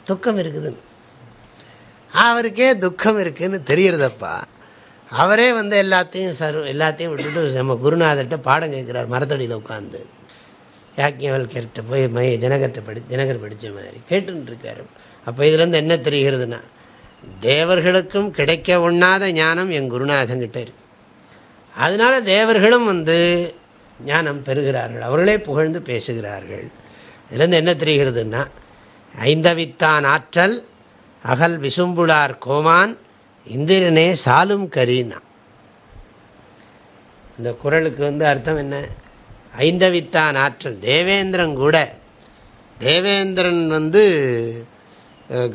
Speaker 2: துக்கம் இருக்குதுன்னு அவருக்கே துக்கம் இருக்குதுன்னு தெரியுறதப்பா. அவரே எல்லாத்தையும் விட்டுட்டு நம்ம குருநாதர்கிட்ட பாடம் கேட்குறார், மரத்தடியில் உட்காந்து யாக்ஞவல்கர்கிட்ட போய் ஜனகர் படித்த மாதிரி கேட்டுன்னு இருக்காரு. அப்போ இதுலேருந்து என்ன தெரிகிறதுனா, தேவர்களுக்கும் கிடைக்க ஒண்ணாத ஞானம் என் குருநாதங்கிட்ட இருக்கு. அதனால தேவர்களும் ஞானம் பெறுகிறார்கள், அவர்களே புகழ்ந்து பேசுகிறார்கள். இதுலேருந்து என்ன தெரிகிறதுனா, ஐந்தவித்தான் ஆற்றல் அகல் விசும்புளார் கோமான் இந்திரனே சாலும் கரீனா. இந்த குறளுக்கு அர்த்தம் என்ன? ஐந்தவித்தான் ஆற்றல். தேவேந்திரன் கூட, தேவேந்திரன்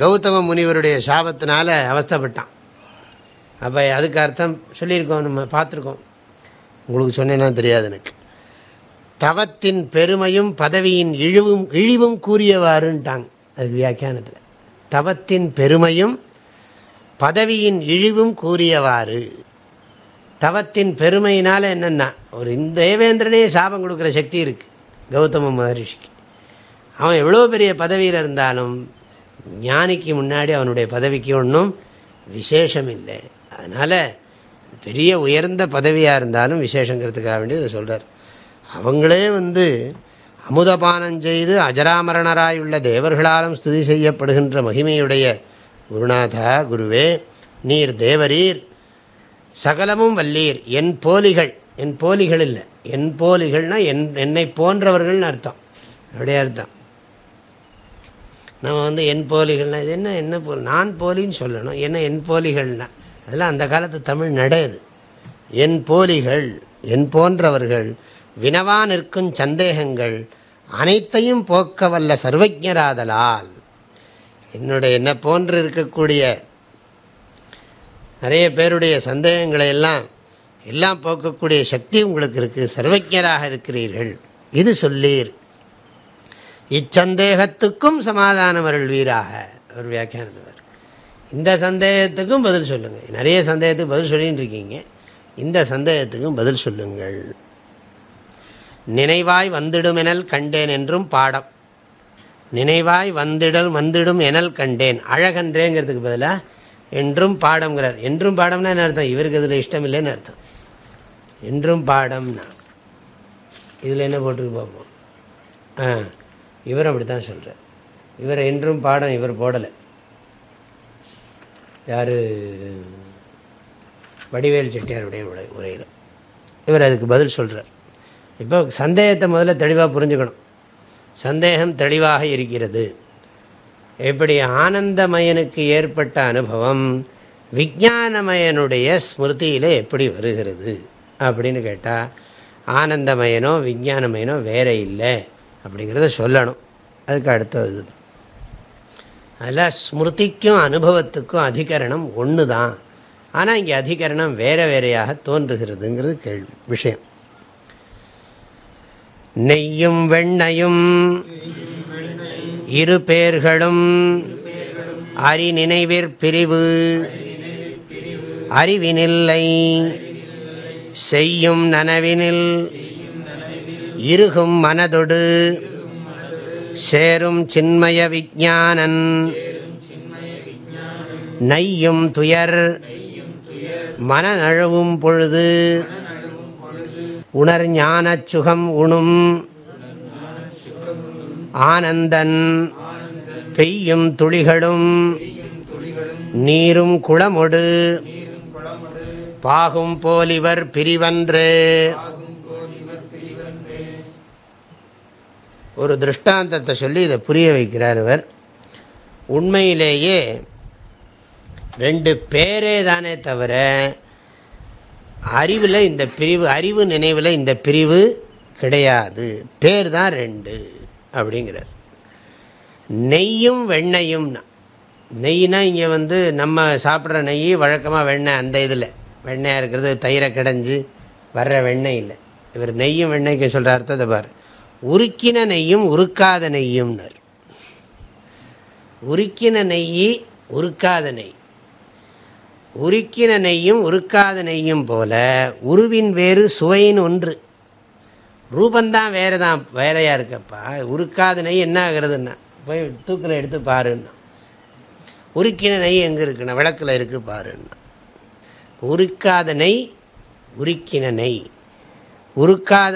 Speaker 2: கௌதம முனிவருடைய சாபத்தினால அவஸ்தைப்பட்டான். அப்போ அதுக்கு அர்த்தம் சொல்லியிருக்கோம், நம்ம பார்த்துருக்கோம், உங்களுக்கு சொன்னேன்னா தெரியாது எனக்கு. தவத்தின் பெருமையும் பதவியின் இழிவும் கூறியவாறுன்ட்டாங்க அதுக்கு வியாக்கியானத்தில். தவத்தின் பெருமையும் பதவியின் இழிவும் கூறியவாறு. தவத்தின் பெருமையினால் என்னென்னா, ஒரு இந்த தேவேந்திரனே சாபம் கொடுக்குற சக்தி இருக்குது கௌதம மகரிஷிக்கு. அவன் எவ்வளோ பெரிய பதவியில் இருந்தாலும் ஞானிக்கு முன்னாடி அவனுடைய பதவிக்கு ஒன்றும் விசேஷம் இல்லை. அதனால் பெரிய உயர்ந்த பதவியாக இருந்தாலும் விசேஷங்கிறதுக்காக வேண்டி இதை சொல்கிறார். அவங்களே அமுதபானம் செய்து அஜராமரணராயுள்ள தேவர்களாலும் ஸ்துதி செய்யப்படுகின்ற மகிமையுடைய குருநாதா, குருவே, நீர் தேவரீர், சகலமும் வல்லீர், என் போலிகள். என் போலிகள் இல்லை, என் போலிகள்னா என்னை போன்றவர்கள்னு அர்த்தம். அப்படியே அர்த்தம். நம்ம என் போலிகள்னா இது என்ன போல், நான் போலின்னு சொல்லணும், என்ன என் போலிகள்னா அதெல்லாம் அந்த காலத்து தமிழ் நடையது. என் போலிகள், என் போன்றவர்கள், வினவா நிற்கும் சந்தேகங்கள் அனைத்தையும் போக்க வல்ல சர்வஜராதலால், என்னை போன்று இருக்கக்கூடிய நிறைய பேருடைய சந்தேகங்களை எல்லாம் போக்கக்கூடிய சக்தி உங்களுக்கு இருக்குது, சர்வஜராக இருக்கிறீர்கள். இது சொல்லீர், இச்சந்தேகத்துக்கும் சமாதானம் அருள்வீராக. ஒரு வியாக்கியானவர், இந்த சந்தேகத்துக்கும் பதில் சொல்லுங்கள். நிறைய சந்தேகத்துக்கு பதில் சொல்லின்னு இருக்கீங்க, இந்த சந்தேகத்துக்கும் பதில் சொல்லுங்கள். நினைவாய் வந்திடும் எனல் கண்டேன் என்றும் பாடம். நினைவாய் வந்திடும் எனல் கண்டேன், அழகன்றேங்கிறதுக்கு பதிலாக என்றும் பாடம்ங்கிறார். என்றும் பாடம்னா என்ன அர்த்தம்? இவருக்கு இதில் இஷ்டம் இல்லைன்னு அர்த்தம். என்றும் பாடம்னா இதில் என்ன போட்டுருக்கு பார்ப்போம். இவர் அப்படி தான் சொல்கிறார். இவர் என்றும் பாடம் இவர் போடலை. யார்? வடிவேல் செட்டியாருடைய உரையில் இவர் அதுக்கு பதில் சொல்கிறார். இப்போ சந்தேகத்தை முதல்ல தெளிவாக புரிஞ்சுக்கணும். சந்தேகம் தெளிவாக இருக்கிறது. எப்படி ஆனந்தமயனுக்கு ஏற்பட்ட அனுபவம் விஞ்ஞானமயனுடைய ஸ்மிருதியில் எப்படி வருகிறது அப்படின்னு கேட்டால், ஆனந்தமயனோ விஞ்ஞானமயனோ வேற இல்லை அப்படிங்கிறத சொல்லணும். அதுக்கு அடுத்தது தான். அதில் ஸ்மிருதிக்கும் அனுபவத்துக்கும் அதிகரணம் ஒன்று தான். ஆனால் இங்கே அதிகரணம் வேறு வேறையாக தோன்றுகிறதுங்கிறது விஷயம். நெய்யும் வெண்ணையும் இரு பேர்களும் அறி நினைவிற் பிரிவு அறிவினில்லை செய்யும் நனவினில் இருகும் மனதொடு சேரும் சின்மய விஞ்ஞானன் நையும் துயர் மன நழுவும் பொழுது உணர் ஞானச் சுகம் உணும் ஆனந்தன் பெய்யும் துளிகளும் நீரும் குளமொடு பாகும் போலிவர் பிரிவன்று. ஒரு திருஷ்டாந்தத்தை சொல்லி இதை புரிய வைக்கிறார் இவர். உண்மையிலேயே ரெண்டு பேரே தானே தவிர அறிவில் இந்த பிரிவு, அறிவு நினைவில் இந்த பிரிவு கிடையாது. பேர் தான் ரெண்டு அப்படிங்கிறார். நெய்யும் வெண்ணையும்னா, நெய்னா இங்கே நம்ம சாப்பிட்ற நெய் வழக்கமாக வெண்ணெய், அந்த இதில் வெண்ணெயாக இருக்கிறது தயிரை கடைஞ்சி வர்ற வெண்ணெய் இல்லை. இவர் நெய்யும் வெண்ணெய்க்கு சொல்கிற அர்த்தத்தை பார். உருக்கின நெய்யும் உருக்காத நெய்யும்னர். உருக்கின நெய் உருக்காத நெய். உருக்கின நெய்யும் உருக்காத நெய்யும் போல உருவின் வேறு சுவையின் ஒன்று. ரூபந்தான் வேறு தான், வேறையாக இருக்கப்பா. உருக்காத நெய் என்ன ஆகுறதுன்னா போய் தூக்கில் எடுத்து பாருன்னா, உருக்கின நெய் எங்கே இருக்குண்ணா விளக்கில் இருக்குது பாருன்னா. உருக்காத நெய் உருக்கின நெய், உருக்காத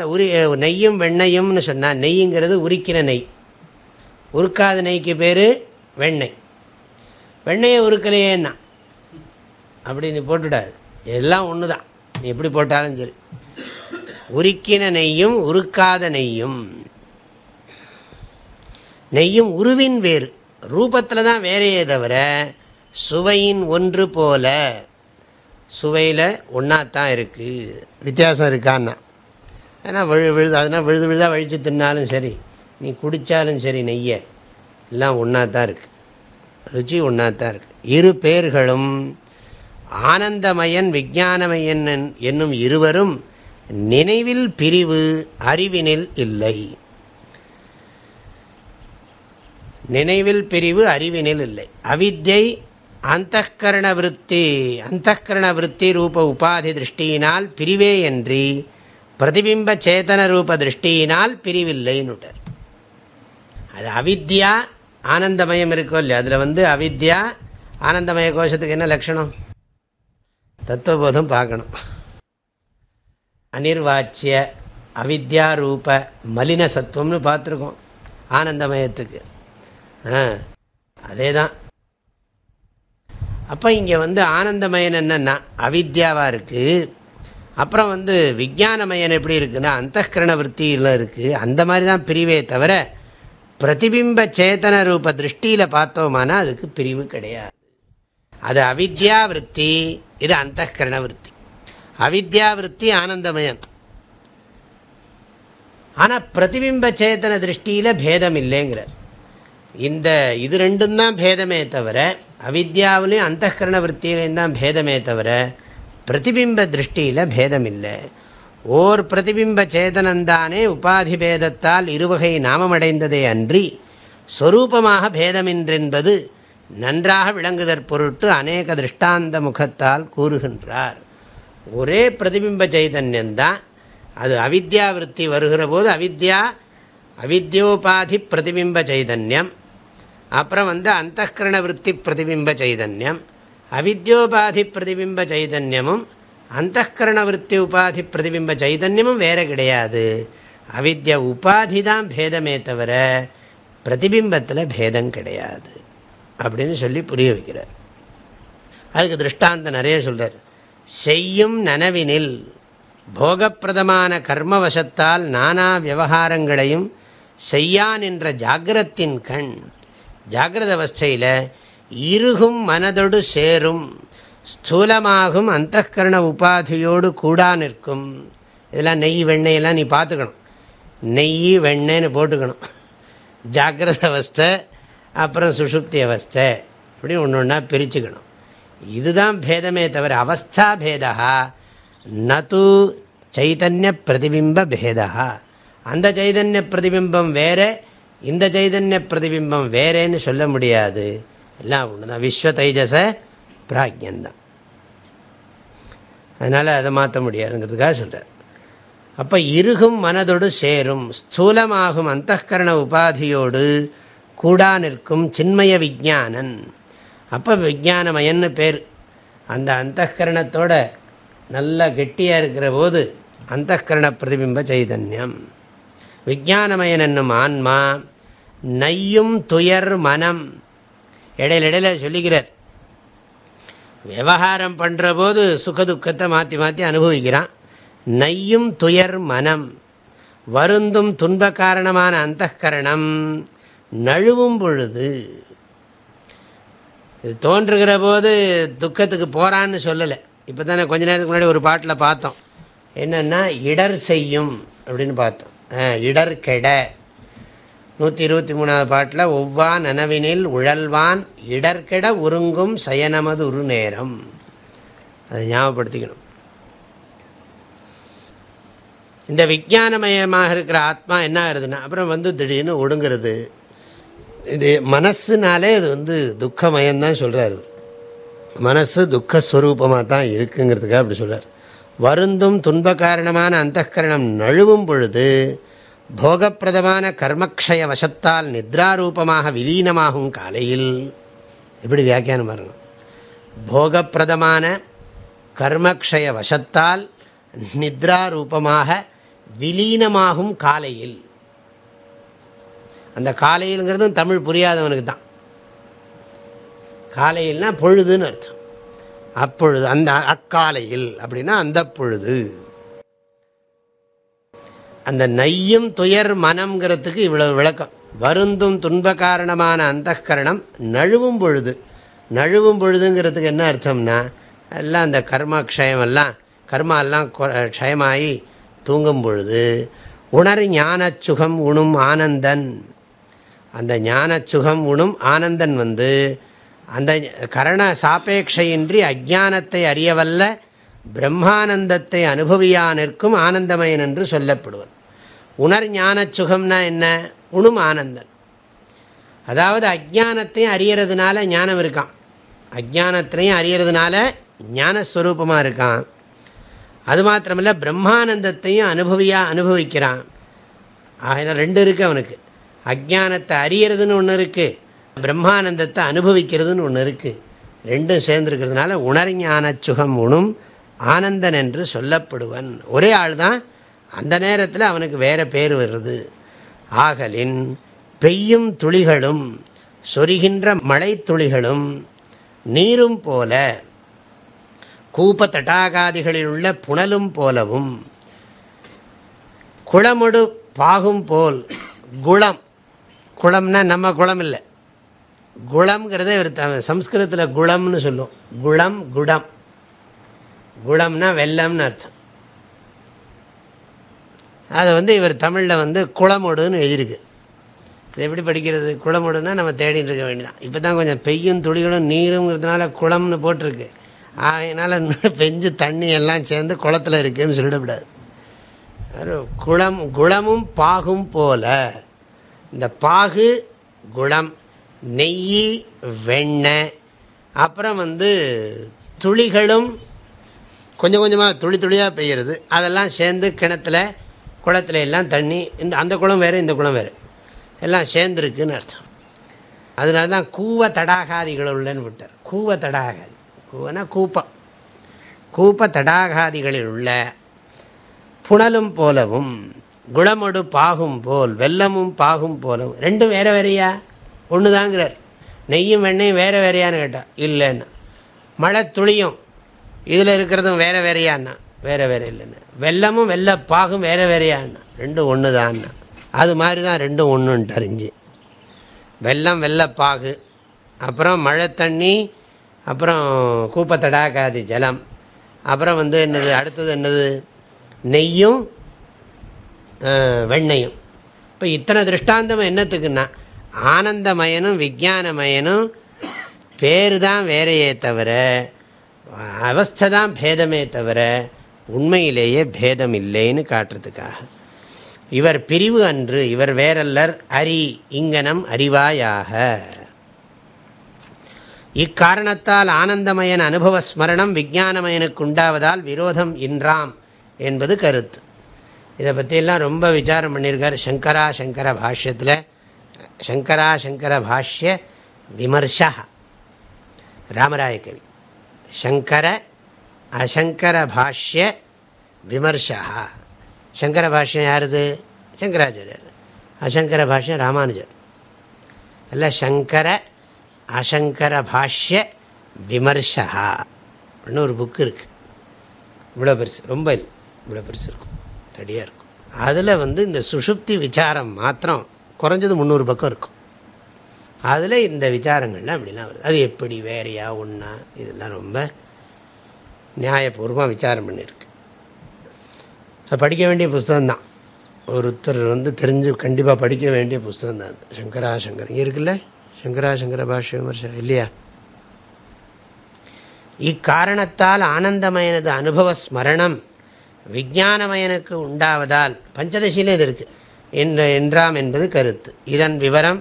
Speaker 2: நெய்யும் வெண்ணையும்னு சொன்னால் நெய்யுங்கிறது உருக்கின நெய், உருக்காத நெய்க்கு பேர் வெண்ணெய். வெண்ணெயை உருக்கலையேன்னா அப்படி நீ போட்டுடாது, எல்லாம் ஒன்று தான், நீ எப்படி போட்டாலும் சரி. உருக்கின நெய்யும் உருக்காத நெய்யும், நெய்யும் உருவின் வேறு, ரூபத்தில் தான் வேறையே தவிர சுவையின் ஒன்று போல, சுவையில் ஒன்றாத்தான் இருக்குது. வித்தியாசம் இருக்கான்னா அதனால் அதனால் விழுதாக வழித்து தின்னாலும் சரி, நீ குடித்தாலும் சரி, நெய்யை எல்லாம் ஒன்றாத்தான் இருக்குது, ருச்சி ஒன்றாத்தான் இருக்குது. இரு பேர்களும் ஆனந்தமயன் விஞ்ஞானமயன் என்னும் இருவரும் நினைவில் பிரிவு அறிவினில் இல்லை. நினைவில் பிரிவு அறிவினில் இல்லை. அவித்யை அந்தఃகரண விருத்தி ரூப உபாதி திருஷ்டியினால் பிரிவே என்று பிரதிபிம்ப சேதன ரூப திருஷ்டியினால் பிரிவில்லைன்னுட்டார். அது அவித்யா ஆனந்தமயம் இருக்கோ இல்லையா, அதில் அவித்யா ஆனந்தமய கோஷத்துக்கு என்ன லட்சணம், தத்துவபோதம் பார்க்கணும். அனிர்வாச்சிய அவித்யா ரூப மலின சத்துவம்னு பார்த்துருக்கோம் ஆனந்தமயத்துக்கு. அதே தான். அப்போ இங்கே ஆனந்தமயன் என்னன்னா அவித்யாவாக இருக்குது. அப்புறம் விஞ்ஞானமயன் எப்படி இருக்குன்னா அந்தःகரண விற்த்தியில் இருக்குது. அந்த மாதிரி தான் பிரிவே தவிர பிரதிபிம்ப சேதன ரூப திருஷ்டியில் பார்த்தோமானா அதுக்கு பிரிவு கிடையாது. அது அவித்யா விற்பி, இது அந்தःகரண விற்பி. அவித்யா விற்பி ஆனந்தமயன். ஆனால் பிரதிபிம்ப சேதன திருஷ்டியில் பேதம் இல்லைங்கிறார். இது ரெண்டும் தான் பேதமே தவிர, அவித்யாவிலையும் அந்தःகரண விற்த்தியிலையும் தான் பேதமே தவிர பிரதிபிம்ப திருஷ்டியில் பேதம் இல்லை. ஓர் பிரதிபிம்ப சேதனந்தானே உபாதி பேதத்தால் இருவகை நாமமடைந்ததே அன்றி ஸ்வரூபமாக பேதமின்றென்பது நன்றாக விளங்குதற் பொருட்டு அநேக திருஷ்டாந்த முகத்தால் கூறுகின்றார். ஒரே பிரதிபிம்ப சைதன்யந்தான், அது அவித்யா விற்பி வருகிற போது அவித்யோபாதி பிரதிபிம்ப சைதன்யம், அப்புறம் அந்தःகரண விற்பி பிரதிபிம்ப சைதன்யம். அவித்யோபாதி பிரதிபிம்ப சைதன்யமும் அந்தःகரண விற்பி உபாதி பிரதிபிம்ப சைதன்யமும் வேற கிடையாது. அவித்யா உபாதி தான் பேதமே தவிர பிரதிபிம்பத்தில் பேதம் கிடையாது அப்படின்னு சொல்லி புரிய வைக்கிறார். அதுக்கு திருஷ்டாந்தம் நிறைய சொல்கிறார். செய்யும் நனவினில் போகப்பிரதமான கர்மவசத்தால் நானா விவகாரங்களையும் செய்யான் என்ற ஜாகிரத்தின் கண், ஜாகிரத அவஸ்தையில் இருகும் மனதொடு சேரும் ஸ்தூலமாகும் அந்தःகரண உபாதியோடு கூடா நிற்கும். இதெல்லாம் நெய் வெண்ணெயெல்லாம் நீ பார்த்துக்கணும், நெய் வெண்ணெய்ன்னு போட்டுக்கணும். ஜாகிரத அவஸ்தை அப்புறம் சுஷுப்தி அவஸ்தை இப்படி ஒன்று ஒன்றா பிரிச்சுக்கணும். இதுதான் பேதமே தவிர அவஸ்தா பேதா நது சைதன்ய பிரதிபிம்ப பேதா. அந்த சைதன்ய பிரதிபிம்பம் வேற, இந்த சைதன்ய பிரதிபிம்பம் வேறேன்னு சொல்ல முடியாது. எல்லாம் ஒன்று தான், விஸ்வ தைஜச பிராக்யந்தான். அதனால் அதை மாற்ற முடியாதுங்கிறதுக்காக சொல்கிறார். அப்போ இருகும் மனதோடு சேரும் ஸ்தூலமாகும் அந்தःகரண உபாதியோடு கூடா நிற்கும் சின்மய விஞ்ஞானன். அப்போ விஞ்ஞானமயன்னு பேர். அந்த அந்தःகரணத்தோட நல்லா கெட்டியாக இருக்கிற போது அந்தःகரண பிரதிபிம்ப சைதன்யம். விஞ்ஞானமயன் என்னும் ஆன்மா நையும் துயர் மனம். இடையில சொல்லிக்கிறார், விவகாரம் பண்ணுற போது சுகதுக்கத்தை மாற்றி மாற்றி அனுபவிக்கிறான். நையும் துயர் மனம், வருந்தும் துன்ப காரணமான அந்தःகரணம் நழுவும் பொழுது, இது தோன்றுகிற போது துக்கத்துக்கு போகிறான்னு சொல்லலை. இப்போ தானே கொஞ்ச நேரத்துக்கு முன்னாடி ஒரு பாட்டில் பார்த்தோம், என்னென்னா இடர் செய்யும் அப்படின்னு பார்த்தோம். இடர் கெட 123வது பாட்டில் ஒவ்வா நனவினில் உழல்வான் இடர்கெட உருங்கும் சயனமது ஒரு நேரம். அதை ஞாபகப்படுத்திக்கணும். இந்த விஞ்ஞானமயமாக இருக்கிற ஆத்மா என்ன ஆகுதுன்னா அப்புறம் திடீர்னு ஒடுங்கிறது. இது மனசுனாலே அது துக்கமயம்தான் சொல்கிறார். மனசு துக்கஸ்வரூபமாக தான் இருக்குங்கிறதுக்காக அப்படி சொல்கிறார். வருந்தும் துன்ப காரணமான அந்தఃகரணம் நழுவும் பொழுது போகப்பிரதமான கர்மக்ஷய வசத்தால் நித்ராரூபமாக விலீனமாகும் காலையில், எப்படி வியாக்கியானம் பாருங்க, போகப்பிரதமான கர்மக்ஷய வசத்தால் நித்ராரூபமாக விலீனமாகும் காலையில். அந்த காலையில்ங்கிறதும் தமிழ் புரியாதவனுக்கு தான். காலையில்னா பொழுதுன்னு அர்த்தம். அப்பொழுது, அந்த அக்காலையில் அப்படின்னா அந்த பொழுது. அந்த நையும் துயர் மனம்ங்கிறதுக்கு இவ்வளவு விளக்கம். வருந்தும் துன்ப காரணமான அந்தःகரணம் நழுவும் பொழுது. நழுவும் பொழுதுங்கிறதுக்கு என்ன அர்த்தம்னா, எல்லாம் அந்த கர்மக்ஷயமெல்லாம் கர்மாலாம் க்ஷயமாகி தூங்கும் பொழுது உணர் ஞானச்சுகம் உணும் ஆனந்தன். அந்த ஞானச்சுகம் உணும் ஆனந்தன் வந்து அந்த கரண சாபேட்சையின்றி அஜானத்தை அறியவல்ல பிரம்மானந்தத்தை அனுபவியா நிற்கும் ஆனந்தமயன் என்று சொல்லப்படுவன். உணர் ஞானச்சுகம்னா என்ன? உணும் ஆனந்தன். அதாவது அஜானத்தையும் அறியறதுனால ஞானம் இருக்கான், அஜானத்தையும் அறியறதுனால ஞானஸ்வரூபமாக இருக்கான். அது மாத்திரமில்ல, பிரம்மானந்தத்தையும் அனுபவிக்கிறான். அதனால் ரெண்டு இருக்குது அவனுக்கு. அஜானத்தை அறியறதுன்னு ஒன்று இருக்குது, பிரம்மானந்தத்தை அனுபவிக்கிறதுன்னு ஒன்று இருக்குது. ரெண்டும் சேர்ந்துருக்கிறதுனால உணர்ஞான சுகம் உணும் ஆனந்தன் என்று சொல்லப்படுவன். ஒரே ஆள் தான், அந்த நேரத்தில் அவனுக்கு வேறு பேர் வருது. ஆகலின் பெய்யும் துளிகளும் சொரிகின்ற மழை துளிகளும் நீரும் போல, கூப்ப தடாகாதிகளில் உள்ள புனலும் போலவும், குளமொடு பாகும் போல், குளம், குளம்னா நம்ம குளம் இல்லை, குளம்ங்கிறத ஒரு சம்ஸ்கிருதத்தில் குளம்னு சொல்லுவோம். குளம், குடம், குளம்னா வெள்ளம்னு அர்த்தம். அதை இவர் தமிழில் குளமொடுன்னு எழுதியிருக்கு. இது எப்படி படிக்கிறது? குளமொடுன்னா நம்ம தேடிட்டு இருக்க வேண்டியதான். இப்போ தான் கொஞ்சம் பெய்யும் துளிகளும் நீருங்கிறதுனால குளம்னு போட்டிருக்கு. அதனால் பெஞ்சு தண்ணி எல்லாம் சேர்ந்து குளத்தில் இருக்குதுன்னு சொல்லிடக்கூடாது. குளம், குளமும் பாகும் போல. இந்த பாகு குளம், நெய் வெண்ணெய், அப்புறம் துளிகளும் கொஞ்சம் கொஞ்சமாக துளி துளியாக பெய்கிறது. அதெல்லாம் சேர்ந்து கிணத்துல குளத்துல எல்லாம் தண்ணி, அந்த குளம் வேறு இந்த குளம் வேறு, எல்லாம் சேர்ந்துருக்குன்னு அர்த்தம். அதனால தான் கூவ தடாகாதிகள் உள்ளன்னு விட்டார். கூவ தடாகாதி, கூவனா கூப்பம், கூப்ப தடாகாதிகளில் உள்ள புனலும் போலவும், குளமொடு பாகும் போல், வெல்லமும் பாகும் போலவும். ரெண்டும் வேற வேறையா? ஒன்று தாங்கிறார். நெய்யும் வெண்ணையும் வேறு வேறையான்னு கேட்டால் இல்லைன்னா, மழை துளியும் இதில் இருக்கிறதும் வேறு வேறையான்னா வேறு வேறு இல்லைன்னா, வெள்ளமும் வெள்ளப்பாகும் வேறு வேறையான்னா ரெண்டும் ஒன்று தான்னா. அது மாதிரி தான் ரெண்டும் ஒன்றுன்ட்டு அறிஞ்சு. வெள்ளம் வெள்ளப்பாகு, அப்புறம் மழை தண்ணி, அப்புறம் கூப்பத்தடாகாதி ஜலம், அப்புறம் என்னது அடுத்தது என்னது, நெய்யும் வெண்ணையும். இப்போ இத்தனை திருஷ்டாந்தம் என்னத்துக்குன்னா, ஆனந்தமயனும் விஞ்ஞானமயனும் பேரு தான் வேறையே தவிர, அவஸ்தை தான் பேதமே தவிர உண்மையிலேயே பேதம் இல்லைன்னு காட்டுறதுக்காக. இவர் பிரிவு அன்று, இவர் வேறல்லர், அரி இங்கனம் அறிவாயாக. இக்காரணத்தால் ஆனந்தமயன் அனுபவ ஸ்மரணம் விஞ்ஞானமயனுக்கு உண்டாவதால் விரோதம் இன்றாம் என்பது கருத்து. இதை பற்றியெல்லாம் ரொம்ப விசாரம் பண்ணியிருக்கார் சங்கர பாஷ்யத்தில். சங்கர பாஷ்ய விமர்சா, ராமராய கவி. சங்கர அசங்கர பாஷ்ய விமர்சா. சங்கர பாஷ்யம் யாருது? சங்கராச்சாரியர். அசங்கர பாஷ்யம் ராமானுஜர். அல்ல, சங்கர அசங்கர பாஷ்ய விமர்சா ஒரு புக்கு இருக்குது. இவ்வளோ பெருசு, ரொம்ப இல்லை, இவ்வளோ பெருசு இருக்கும், தடியாக இருக்கும். அதில் இந்த சுஷுப்தி விசாரம் மாத்திரம் குறைஞ்சது 300 பக்கம் இருக்கும். அதில் இந்த விசாரங்கள்லாம் அப்படிலாம் வருது. அது எப்படி வேறையா ஒன்றா, இதெல்லாம் ரொம்ப நியாயபூர்வமாக விசாரம் பண்ணியிருக்கு. அது படிக்க வேண்டிய புஸ்தகம்தான். ஒருத்தர் தெரிஞ்சு கண்டிப்பாக படிக்க வேண்டிய புஸ்தகம் தான் அது. சங்கராசங்கர் இங்கே இருக்குல்ல, சங்கர பாஷ்ய விமர்சா இல்லையா? இக்காரணத்தால் ஆனந்தமயனது அனுபவ ஸ்மரணம் விஞ்ஞானமயனுக்கு உண்டாவதால், பஞ்சதசியிலே இது இருக்குது, என்றாம் என்பது கருத்து. இதன் விவரம்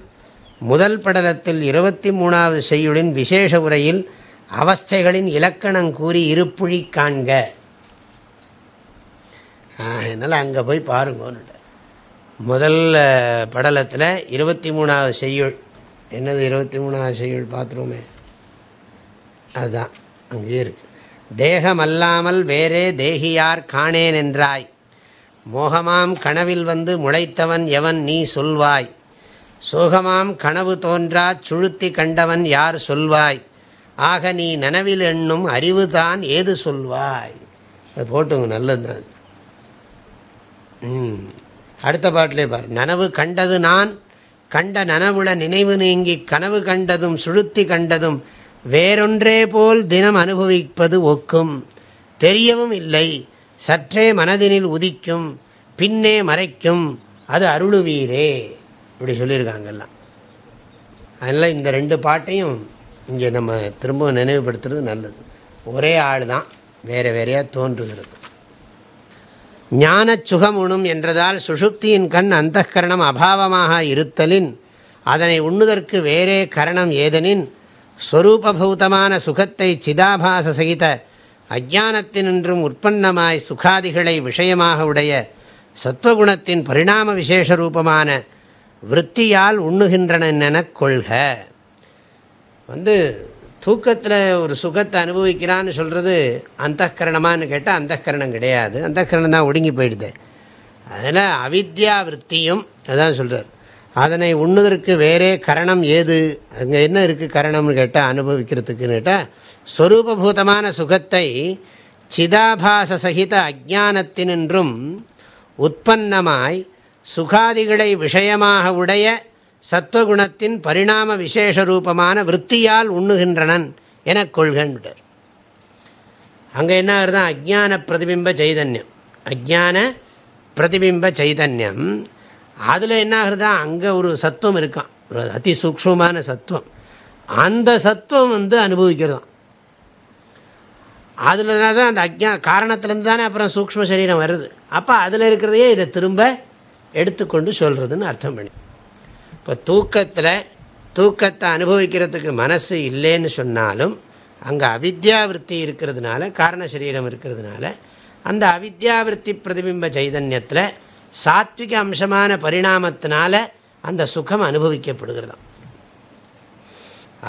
Speaker 2: முதல் படலத்தில் 23வது செய்யுளின் விசேஷ உரையில் அவஸ்தைகளின் இலக்கணம் கூறி இருப்புழி காண்க. அதனால் அங்கே போய் பாருங்கன்னு. முதல் படலத்தில் 23வது செய்யுள். என்னது 23வது செய்யுள் பார்த்துருவோமே, அதுதான் அங்கேயே இருக்கு. தேகம் அல்லாமல் வேறே தேகியார் காணேன் என்றாய், மோகமாம் கனவில் வந்து முளைத்தவன் எவன் நீ சொல்வாய், சோகமாம் கனவு தோன்றாச் சுழுத்தி கண்டவன் யார் சொல்வாய், ஆக நீ நனவில் எண்ணும் அறிவுதான் ஏது சொல்வாய். அது போட்டுங்க, நல்லது. அடுத்த பாட்டிலே பாரு. நனவு கண்டது நான் கண்ட நனவுள நினைவு நீங்கி கனவு கண்டதும் சுழுத்தி கண்டதும் வேறொன்றே போல் தினம் அனுபவிப்பது ஒக்கும், தெரியவும் இல்லை சற்றே மனதினில் உதிக்கும் பின்னே மறைக்கும் அது அருளுவீரே. இப்படி சொல்லியிருக்காங்கல்லாம். அதனால் இந்த 2 பாட்டையும் இங்கே நம்ம திரும்ப நினைவுபடுத்துறது நல்லது. ஒரே ஆள் தான், வேறு வேறையாக தோன்றுகிறது. ஞான சுகம் உணும் என்றதால் சுஷுப்தியின் கண் அந்தఃகரணம் அபாவமாக இருத்தலின் அதனை உண்ணுதற்கு வேறே கரணம் ஏதனின் ஸ்வரூபபூதமான சுகத்தை சிதாபாச சகித அஜானத்தினின்றும் உற்பன்னமாய் சுகாதிகளை விஷயமாக உடைய சத்வகுணத்தின் பரிணாம விசேஷ ரூபமான விருத்தியால் உண்ணுகின்றனெனக் கொள்க. தூக்கத்தில் ஒரு சுகத்தை அனுபவிக்கிறான்னு சொல்கிறது அந்தःகரணமானு கேட்டால் அந்தःகரணம் கிடையாது, அந்தःகரணம் தான் ஒடுங்கி போயிடுது. அதில் அவித்யா விருத்தியும் அதான் சொல்கிறார். அதனை உண்ணுதற்கு வேறே கரணம் ஏது, அங்கே என்ன இருக்குது கரணம்னு கேட்டால் அனுபவிக்கிறதுக்குன்னு கேட்டால் ஸ்வரூபபூதமான சுகத்தை சிதாபாச சகித அஜானத்தினின்றும் உற்பன்னமாய் சுகாதிகளை விஷயமாக உடைய சத்வகுணத்தின் பரிணாம விசேஷ ரூபமான விருத்தியால் உண்ணுகின்றனன் என கொள்கின்றார். அங்கே என்ன ஆகுதுன்னா அஜ்ஞான பிரதிபிம்ப சைதன்யம், அஜ்ஞான பிரதிபிம்ப சைதன்யம். அதில் என்ன ஆகுதுன்னா அங்கே ஒரு சத்துவம் இருக்கான், ஒரு அதி சூக்ஷ்மமான சத்துவம். அந்த சத்துவம் அனுபவிக்கிறதான். அதில் தான் அந்த காரணத்துலேருந்து தானே அப்புறம் சூக்ஷ்ம சரீரம் வருது. அப்போ அதில் இருக்கிறதையே இதை திரும்ப எடுத்துக்கொண்டு சொல்கிறதுன்னு அர்த்தம் பண்ணி. இப்போ தூக்கத்தை அனுபவிக்கிறதுக்கு மனசு இல்லைன்னு சொன்னாலும் அங்கே அவித்யாவிருத்தி இருக்கிறதுனால, காரண சரீரம் இருக்கிறதுனால, அந்த அவித்யாவிருத்தி பிரதிபிம்ப சைதன்யத்தில் சாத்விக அம்சமான பரிணாமத்தினால அந்த சுகம் அனுபவிக்கப்படுகிறதாம்.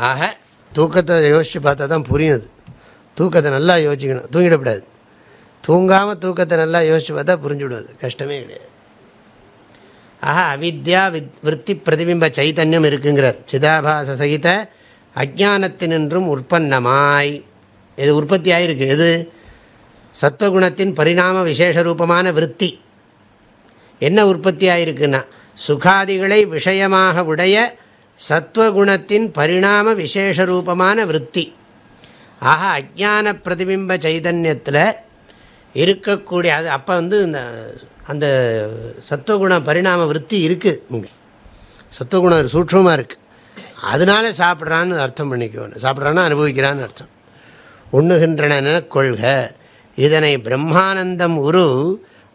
Speaker 2: ஆக தூக்கத்தை யோசித்து பார்த்தா தான் புரியுது. தூக்கத்தை நல்லா யோசிக்கணும், தூங்கிடக்கூடாது. தூங்காமல் தூக்கத்தை நல்லா யோசித்து பார்த்தா புரிஞ்சுவிடுவது, கஷ்டமே கிடையாது. ஆக அவித்யா விருத்தி பிரதிபிம்ப சைத்தன்யம் இருக்குங்கிறார். சிதாபாச சகித அஜானத்தினின்றும் உற்பன்னமாய் இது உற்பத்தி ஆகிருக்கு. எது? சத்வகுணத்தின் பரிணாம விசேஷ ரூபமான விருத்தி. என்ன உற்பத்தி ஆகிருக்குன்னா சுகாதிகளை விஷயமாக உடைய சத்வகுணத்தின் பரிணாம விசேஷ ரூபமான விருத்தி. ஆக அஜான பிரதிபிம்ப சைதன்யத்தில் இருக்கக்கூடிய அது அப்போ இந்த அந்த சத்துவகுண பரிணாம விருத்தி இருக்குது. இங்கே சத்துவகுணம் சூட்சமாக இருக்குது, அதனால சாப்பிட்றான்னு அர்த்தம் பண்ணிக்கணும். சாப்பிட்றான்னா அனுபவிக்கிறான்னு அர்த்தம். உண்ணுகின்றன கொள்க. இதனை பிரம்மானந்தம் உரு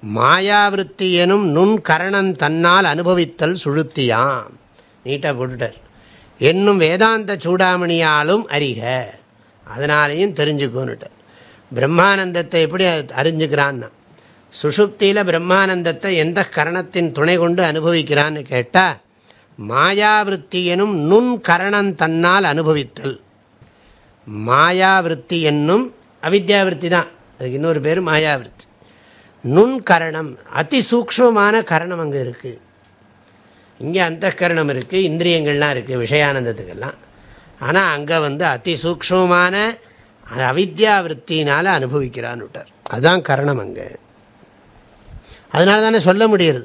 Speaker 2: மாயாவிருத்தி எனும் நுண் கரணம் தன்னால் அனுபவித்தல் சுழுத்தியாம். நீட்டாக போட்டுட்டார். என்னும் வேதாந்த சூடாமணியாலும் அறிக, அதனாலேயும் தெரிஞ்சுக்கோன்னுட்டார். பிரம்மானந்தத்தை எப்படி அறிஞ்சுக்கிறான்னா, சுஷுப்தியில் பிரம்மானந்தத்தை எந்த கரணத்தின் துணை கொண்டு அனுபவிக்கிறான்னு கேட்டால் மாயாவிருத்தி எனும் நுண் கரணம் தன்னால் அனுபவித்தல். மாயாவிருத்தி என்னும் அவித்யாவிருத்தி தான், அதுக்கு இன்னொரு பேர் மாயாவிருத்தி. நுண் கரணம் அதி சூக்ஷ்மமான கரணம் அங்கே இருக்குது. இங்கே அந்த கரணம் இருக்குது, இந்திரியங்கள்லாம் இருக்குது விஷயானந்தத்துக்கெல்லாம். ஆனால் அங்கே அதி சூக்ஷ்மமான அவித்யாவிருத்தினால் அனுபவிக்கிறான்னு விட்டார். அதுதான் கரணம் அங்கே. அதனால தானே சொல்ல முடியுது.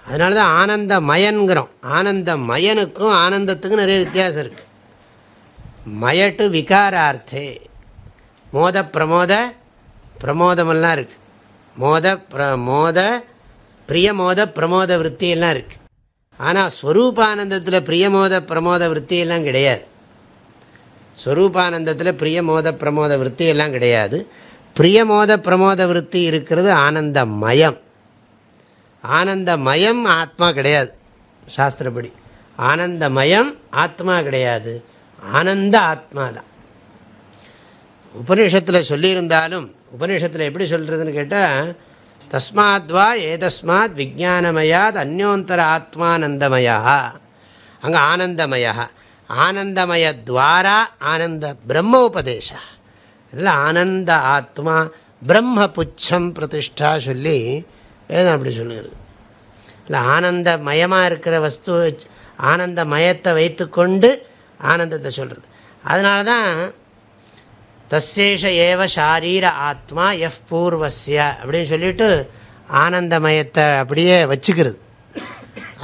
Speaker 2: அதனால தான் ஆனந்த மயன்கிறோம். ஆனந்த மயனுக்கும் ஆனந்தத்துக்கும் நிறைய வித்தியாசம் இருக்குது. மயட்டு விகாரார்த்தே மோத பிரமோத பிரமோதமெல்லாம் இருக்குது. மோத பிரியமோத பிரமோத விற்த்தியெல்லாம் இருக்குது. ஆனால் ஸ்வரூபானந்தத்தில் பிரியமோத பிரமோத விற்த்தியெல்லாம் கிடையாது. ஸ்வரூபானந்தத்தில் பிரியமோத பிரமோத விற்த்தியெல்லாம் கிடையாது. பிரியமோத பிரமோத விருத்தி இருக்கிறது ஆனந்தமயம். ஆனந்தமயம் ஆத்மா கிடையாது. சாஸ்திரப்படி ஆனந்தமயம் ஆத்மா கிடையாது, ஆனந்த ஆத்மா தான். உபநிஷத்தில் சொல்லியிருந்தாலும் உபநிஷத்தில் எப்படி சொல்கிறதுன்னு கேட்டால், தஸ்மாத்வா ஏதஸ்மாத் விஜானமயாத் அந்யோந்தர ஆத்மானந்தமயா. அங்கே ஆனந்தமயா, ஆனந்தமயத்வாரா ஆனந்த பிரம்ம உபதேச, இல்லை ஆனந்த ஆத்மா பிரம்ம புச்சம் பிரதிஷ்டா சொல்லி வேதம் அப்படி சொல்லுகிறது. இல்லை ஆனந்தமயமாக இருக்கிற வஸ்து, ஆனந்தமயத்தை வைத்து கொண்டு ஆனந்தத்தை சொல்கிறது. அதனால தான் தஸ்யேஷ ஏவ ஷாரீர ஆத்மா எஃப் பூர்வஸ்ய அப்படின்னு சொல்லிட்டு ஆனந்தமயத்தை அப்படியே வச்சுக்கிறது.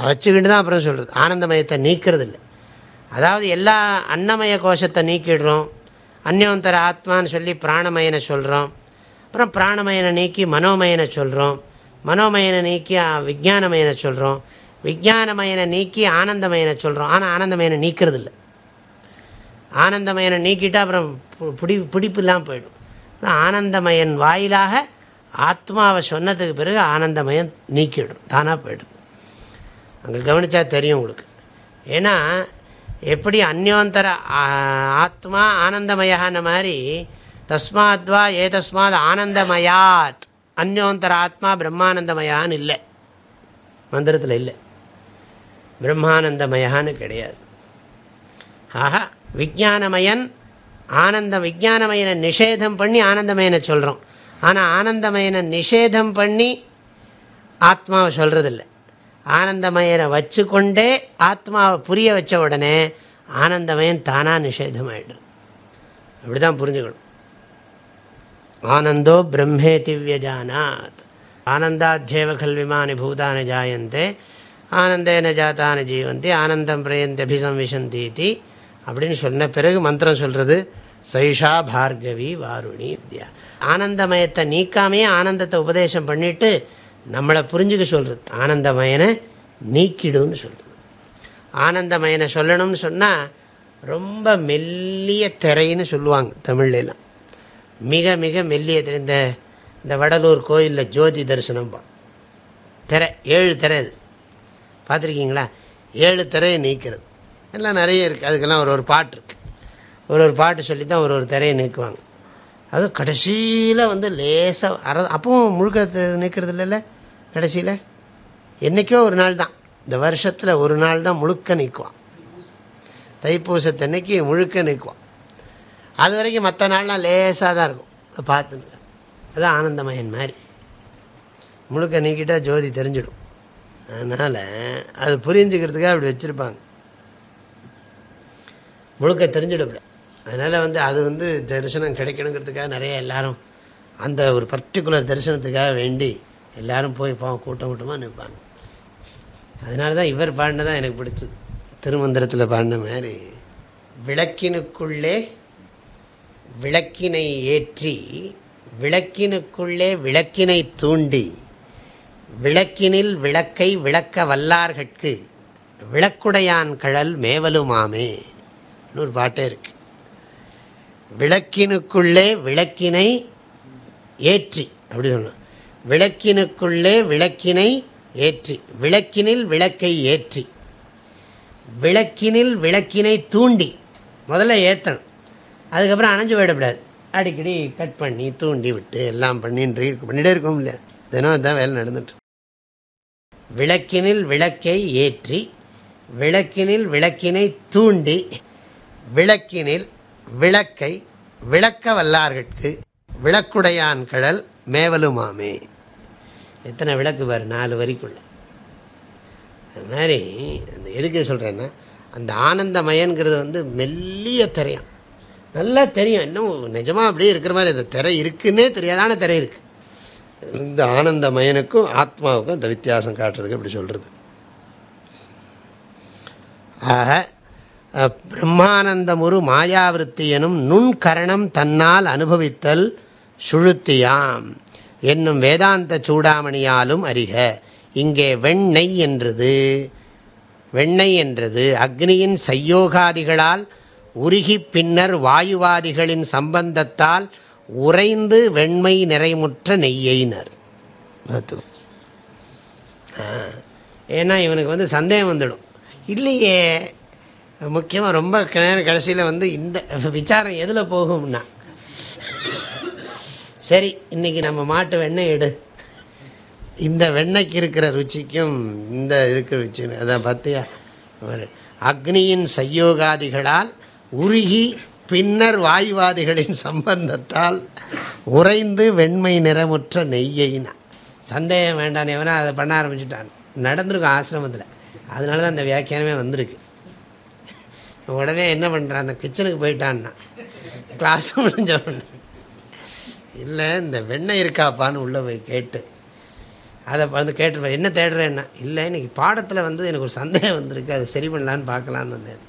Speaker 2: வச்சுக்கிட்டு தான் அப்புறம் சொல்கிறது. ஆனந்தமயத்தை நீக்கிறது இல்லை. அதாவது எல்லா அன்னமய கோஷத்தை நீக்கிடுறோம், அந்யோந்தர ஆத்மான்னு சொல்லி பிராணமயனை சொல்கிறோம், அப்புறம் பிராணமயனை நீக்கி மனோமயனை சொல்கிறோம், மனோமயனை நீக்கி விஜானமயனை சொல்கிறோம், விஜானமயனை நீக்கி ஆனந்தமயனை சொல்கிறோம். ஆனால் ஆனந்தமயனை நீக்கிறது இல்லை. ஆனந்தமயனை நீக்கிட்டால் அப்புறம் பிடிப்பு இல்லாமல் போயிடும். ஆனந்தமயன் வாயிலாக ஆத்மாவை சொன்னதுக்கு பிறகு ஆனந்தமயம் நீக்கிடும், தானாக போய்டும். அங்கே கவனித்தா தெரியும் உங்களுக்கு. ஏன்னா எப்படி அந்யோந்தர ஆத்மா ஆனந்தமயான மாதிரி தஸ்மாத்வா ஏதஸ்மாத் ஆனந்தமயாத் அந்யோந்தர ஆத்மா பிரம்மானந்தமயான்னு இல்லை, மந்திரத்தில் இல்லை. பிரம்மானந்தமயான்னு கிடையாது. ஆஹா, விஜானமயன் விஜானமயனை நிஷேதம் பண்ணி ஆனந்தமயனை சொல்கிறோம். ஆனால் ஆனந்தமயனை நிஷேதம் பண்ணி ஆத்மாவை சொல்கிறதில்லை. ஆனந்தமயனை வச்சு கொண்டே ஆத்மாவை புரிய வச்ச உடனே ஆனந்தமயன் தானாக நிஷேதமாயிடுது. அப்படி தான் புரிஞ்சுக்கணும். ஆனந்தோ பிரம்மேதி வியஜானாத் ஆனந்தாத்யேவ கல்விமானி பூதானி ஜாயந்தே ஆனந்தேன ஜாத்தானி ஜீவந்தி ஆனந்தம் பிரயந்தி அபிசம்விசந்தீதி அப்படின்னு சொன்ன பிறகு மந்திரம் சொல்கிறது சைஷா பார்கவி வாருணி வித்யா. ஆனந்தமயத்தை நீக்காமையே ஆனந்தத்தை உபதேசம் பண்ணிவிட்டு நம்மளை புரிஞ்சுக்க சொல்கிறது. ஆனந்தமயனை நீக்கிடுன்னு சொல்கிறது. ஆனந்தமயனை சொல்லணும்னு சொன்னால் ரொம்ப மெல்லிய திரைன்னு சொல்லுவாங்க தமிழ்லாம். மிக மிக மெல்லிய திரை. இந்த வடலூர் கோயிலில் ஜோதி தரிசனம் திரை 7 திரை, இது பார்த்துருக்கீங்களா? 7 திரையை நீக்கிறது எல்லாம் நிறைய இருக்குது. அதுக்கெல்லாம் ஒரு பாட்டு இருக்குது. ஒரு பாட்டு சொல்லி தான் ஒரு திரையை நீக்குவாங்க. அதுவும் கடைசியில் லேசாக அப்பவும் முழுக்க நீக்கிறது இல்லைல்ல. கடைசியில் என்றைக்கோ ஒரு நாள் தான், இந்த வருஷத்தில் ஒரு நாள் தான் முழுக்க நீக்குவான். தைப்பூசத்தன்னைக்கு முழுக்க நீக்குவான். அது வரைக்கும் மற்ற நாள்லாம் லேசாக தான் இருக்கும். பார்த்துங்க, அதுதான் ஆனந்தமயன் மாதிரி. முழுக்க நீக்கிட்டால் ஜோதி தெரிஞ்சிடும். அதனால் அது புரிஞ்சுக்கிறதுக்காக அப்படி வச்சுருப்பாங்க. முழுக்க தெரிஞ்சிடும். அதனால் அது தரிசனம் கிடைக்கணுங்கிறதுக்காக நிறைய எல்லாரும் அந்த ஒரு பர்டிகுலர் தரிசனத்துக்காக வேண்டி எல்லோரும் போய் கூட்டம் கூட்டமாக நிற்பாங்க. அதனால தான் இவர் பாடினதான் எனக்கு பிடிச்சது. திருமந்திரத்தில் பாடின மாதிரி விளக்கினுக்குள்ளே விளக்கினை ஏற்றி விளக்கினுக்குள்ளே விளக்கினை தூண்டி விளக்கினில் விளக்கை விளக்க வல்லார்கட்கு விளக்குடையான் கழல் மேவலுமாமே ஒரு பாட்டே இருக்கு. விளக்கினுக்குள்ளே விளக்கினை ஏற்றி அப்படி சொன்னோம். விளக்கினுக்குள்ளே விளக்கினை ஏற்றி விளக்கினில் விளக்கை ஏற்றி விளக்கினில் விளக்கினை தூண்டி, முதல்ல ஏற்றணும், அதுக்கப்புறம் அணைஞ்சு போயிடக்கூடாது. அடிக்கடி கட் பண்ணி தூண்டி விட்டு எல்லாம் பண்ணிகிட்டே இருக்கோம் இல்லையா? தினம் தான் வேலை நடந்துட்டு. விளக்கினில் விளக்கை ஏற்றி விளக்கினில் விளக்கினை தூண்டி விளக்கினில் விளக்கை விளக்க வல்லார்கட்கு விளக்குடையான் கடல் மேவலுமாமே. எத்தனை விளக்கு பாரு, 4 வரிக்குள்ள. அது மாதிரி அந்த எதுக்கு சொல்கிறேன்னா, அந்த ஆனந்தமயங்கிறது மெல்லிய திரையாம், நல்லா தெரியும். இன்னும் நிஜமாக அப்படியே இருக்கிற மாதிரி அந்த திரை இருக்குன்னே தெரியாதான திரை இருக்குது. இந்த ஆனந்தமயனுக்கும் ஆத்மாவுக்கும் அந்த வித்தியாசம் காட்டுறதுக்கு அப்படி சொல்கிறது. ஆக பிரம்மானந்தமுரு மாயாவிருத்தியனும் நுண்கரணம் தன்னால் அனுபவித்தல் சுழுத்தியாம் என்னும் வேதாந்த சூடாமணியாலும் அறிக. இங்கே வெண்ணெய் என்றது அக்னியின் சையோகாதிகளால் உருகி பின்னர் வாயுவாதிகளின் சம்பந்தத்தால் உறைந்து வெண்மை நிறைமுற்ற நெய்யினர். ஏன்னா இவனுக்கு சந்தேகம் வந்துடும், இல்லையே முக்கியமாக ரொம்ப நேரம் கடைசியில் இந்த விசாரம் எதில் போகும்னா சரி, இன்றைக்கி நம்ம மாட்டு வெண்ணெய் எடு, இந்த வெண்ணெய்க்கு இருக்கிற ருச்சிக்கும் இந்த இதுக்கு ருச்சி அதான் பார்த்தியா. ஒரு அக்னியின் சையோகாதிகளால் உருகி பின்னர் வாயுவாதிகளின் சம்பந்தத்தால் உறைந்து வெண்மை நிறமுற்ற நெய்யினா. சந்தேகம் வேண்டாம், எவனா அதை பண்ண ஆரம்பிச்சுட்டான். நடந்திருக்கும் ஆசிரமத்தில், அதனால தான் அந்த வியாக்கியானமே வந்திருக்கு. உடனே என்ன பண்ணுறான், அந்த கிச்சனுக்கு போயிட்டான்னா கிளாஸ் முடிஞ்ச உடனே, இல்லை இந்த வெண்ணெய் இருக்காப்பான்னு உள்ளே போய் கேட்டு அதை வந்து கேட்டுருப்பேன். என்ன தேடுறேன்னா, இல்லை இன்றைக்கி பாடத்தில் வந்து எனக்கு ஒரு சந்தேகம் வந்திருக்கு, அதை சரி பண்ணலான்னு பார்க்கலான்னு வந்தேன்.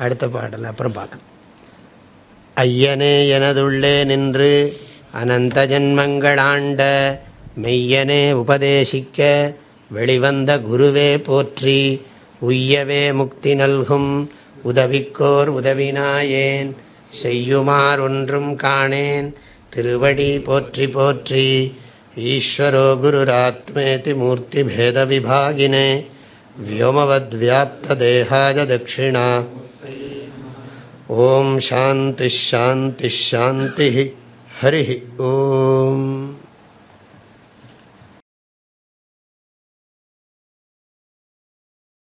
Speaker 2: அடுத்த பாடல் அப்புறம் பார்க்கலாம். ஐயனே எனதுள்ளே நின்று அனந்த ஜன்மங்களாண்ட மெய்யனே உபதேசிக்க வெளிவந்த குருவே போற்றி, உய்யவே முக்தி நல்கும் உதவிக்கோர் உதவினாயேன், செய்யுமார் ஒன்றும் காணேன் திருவடி போற்றி போற்றி. ஈஸ்வரோ குருராத்மேதி மூர்த்தி பேத விபாகினே வ்யோமவத் வியாப்த தேகாய தட்சிணா. ஓம் சாந்தி ஷாந்தி ஷாந்தி. ஹரி ஓம்.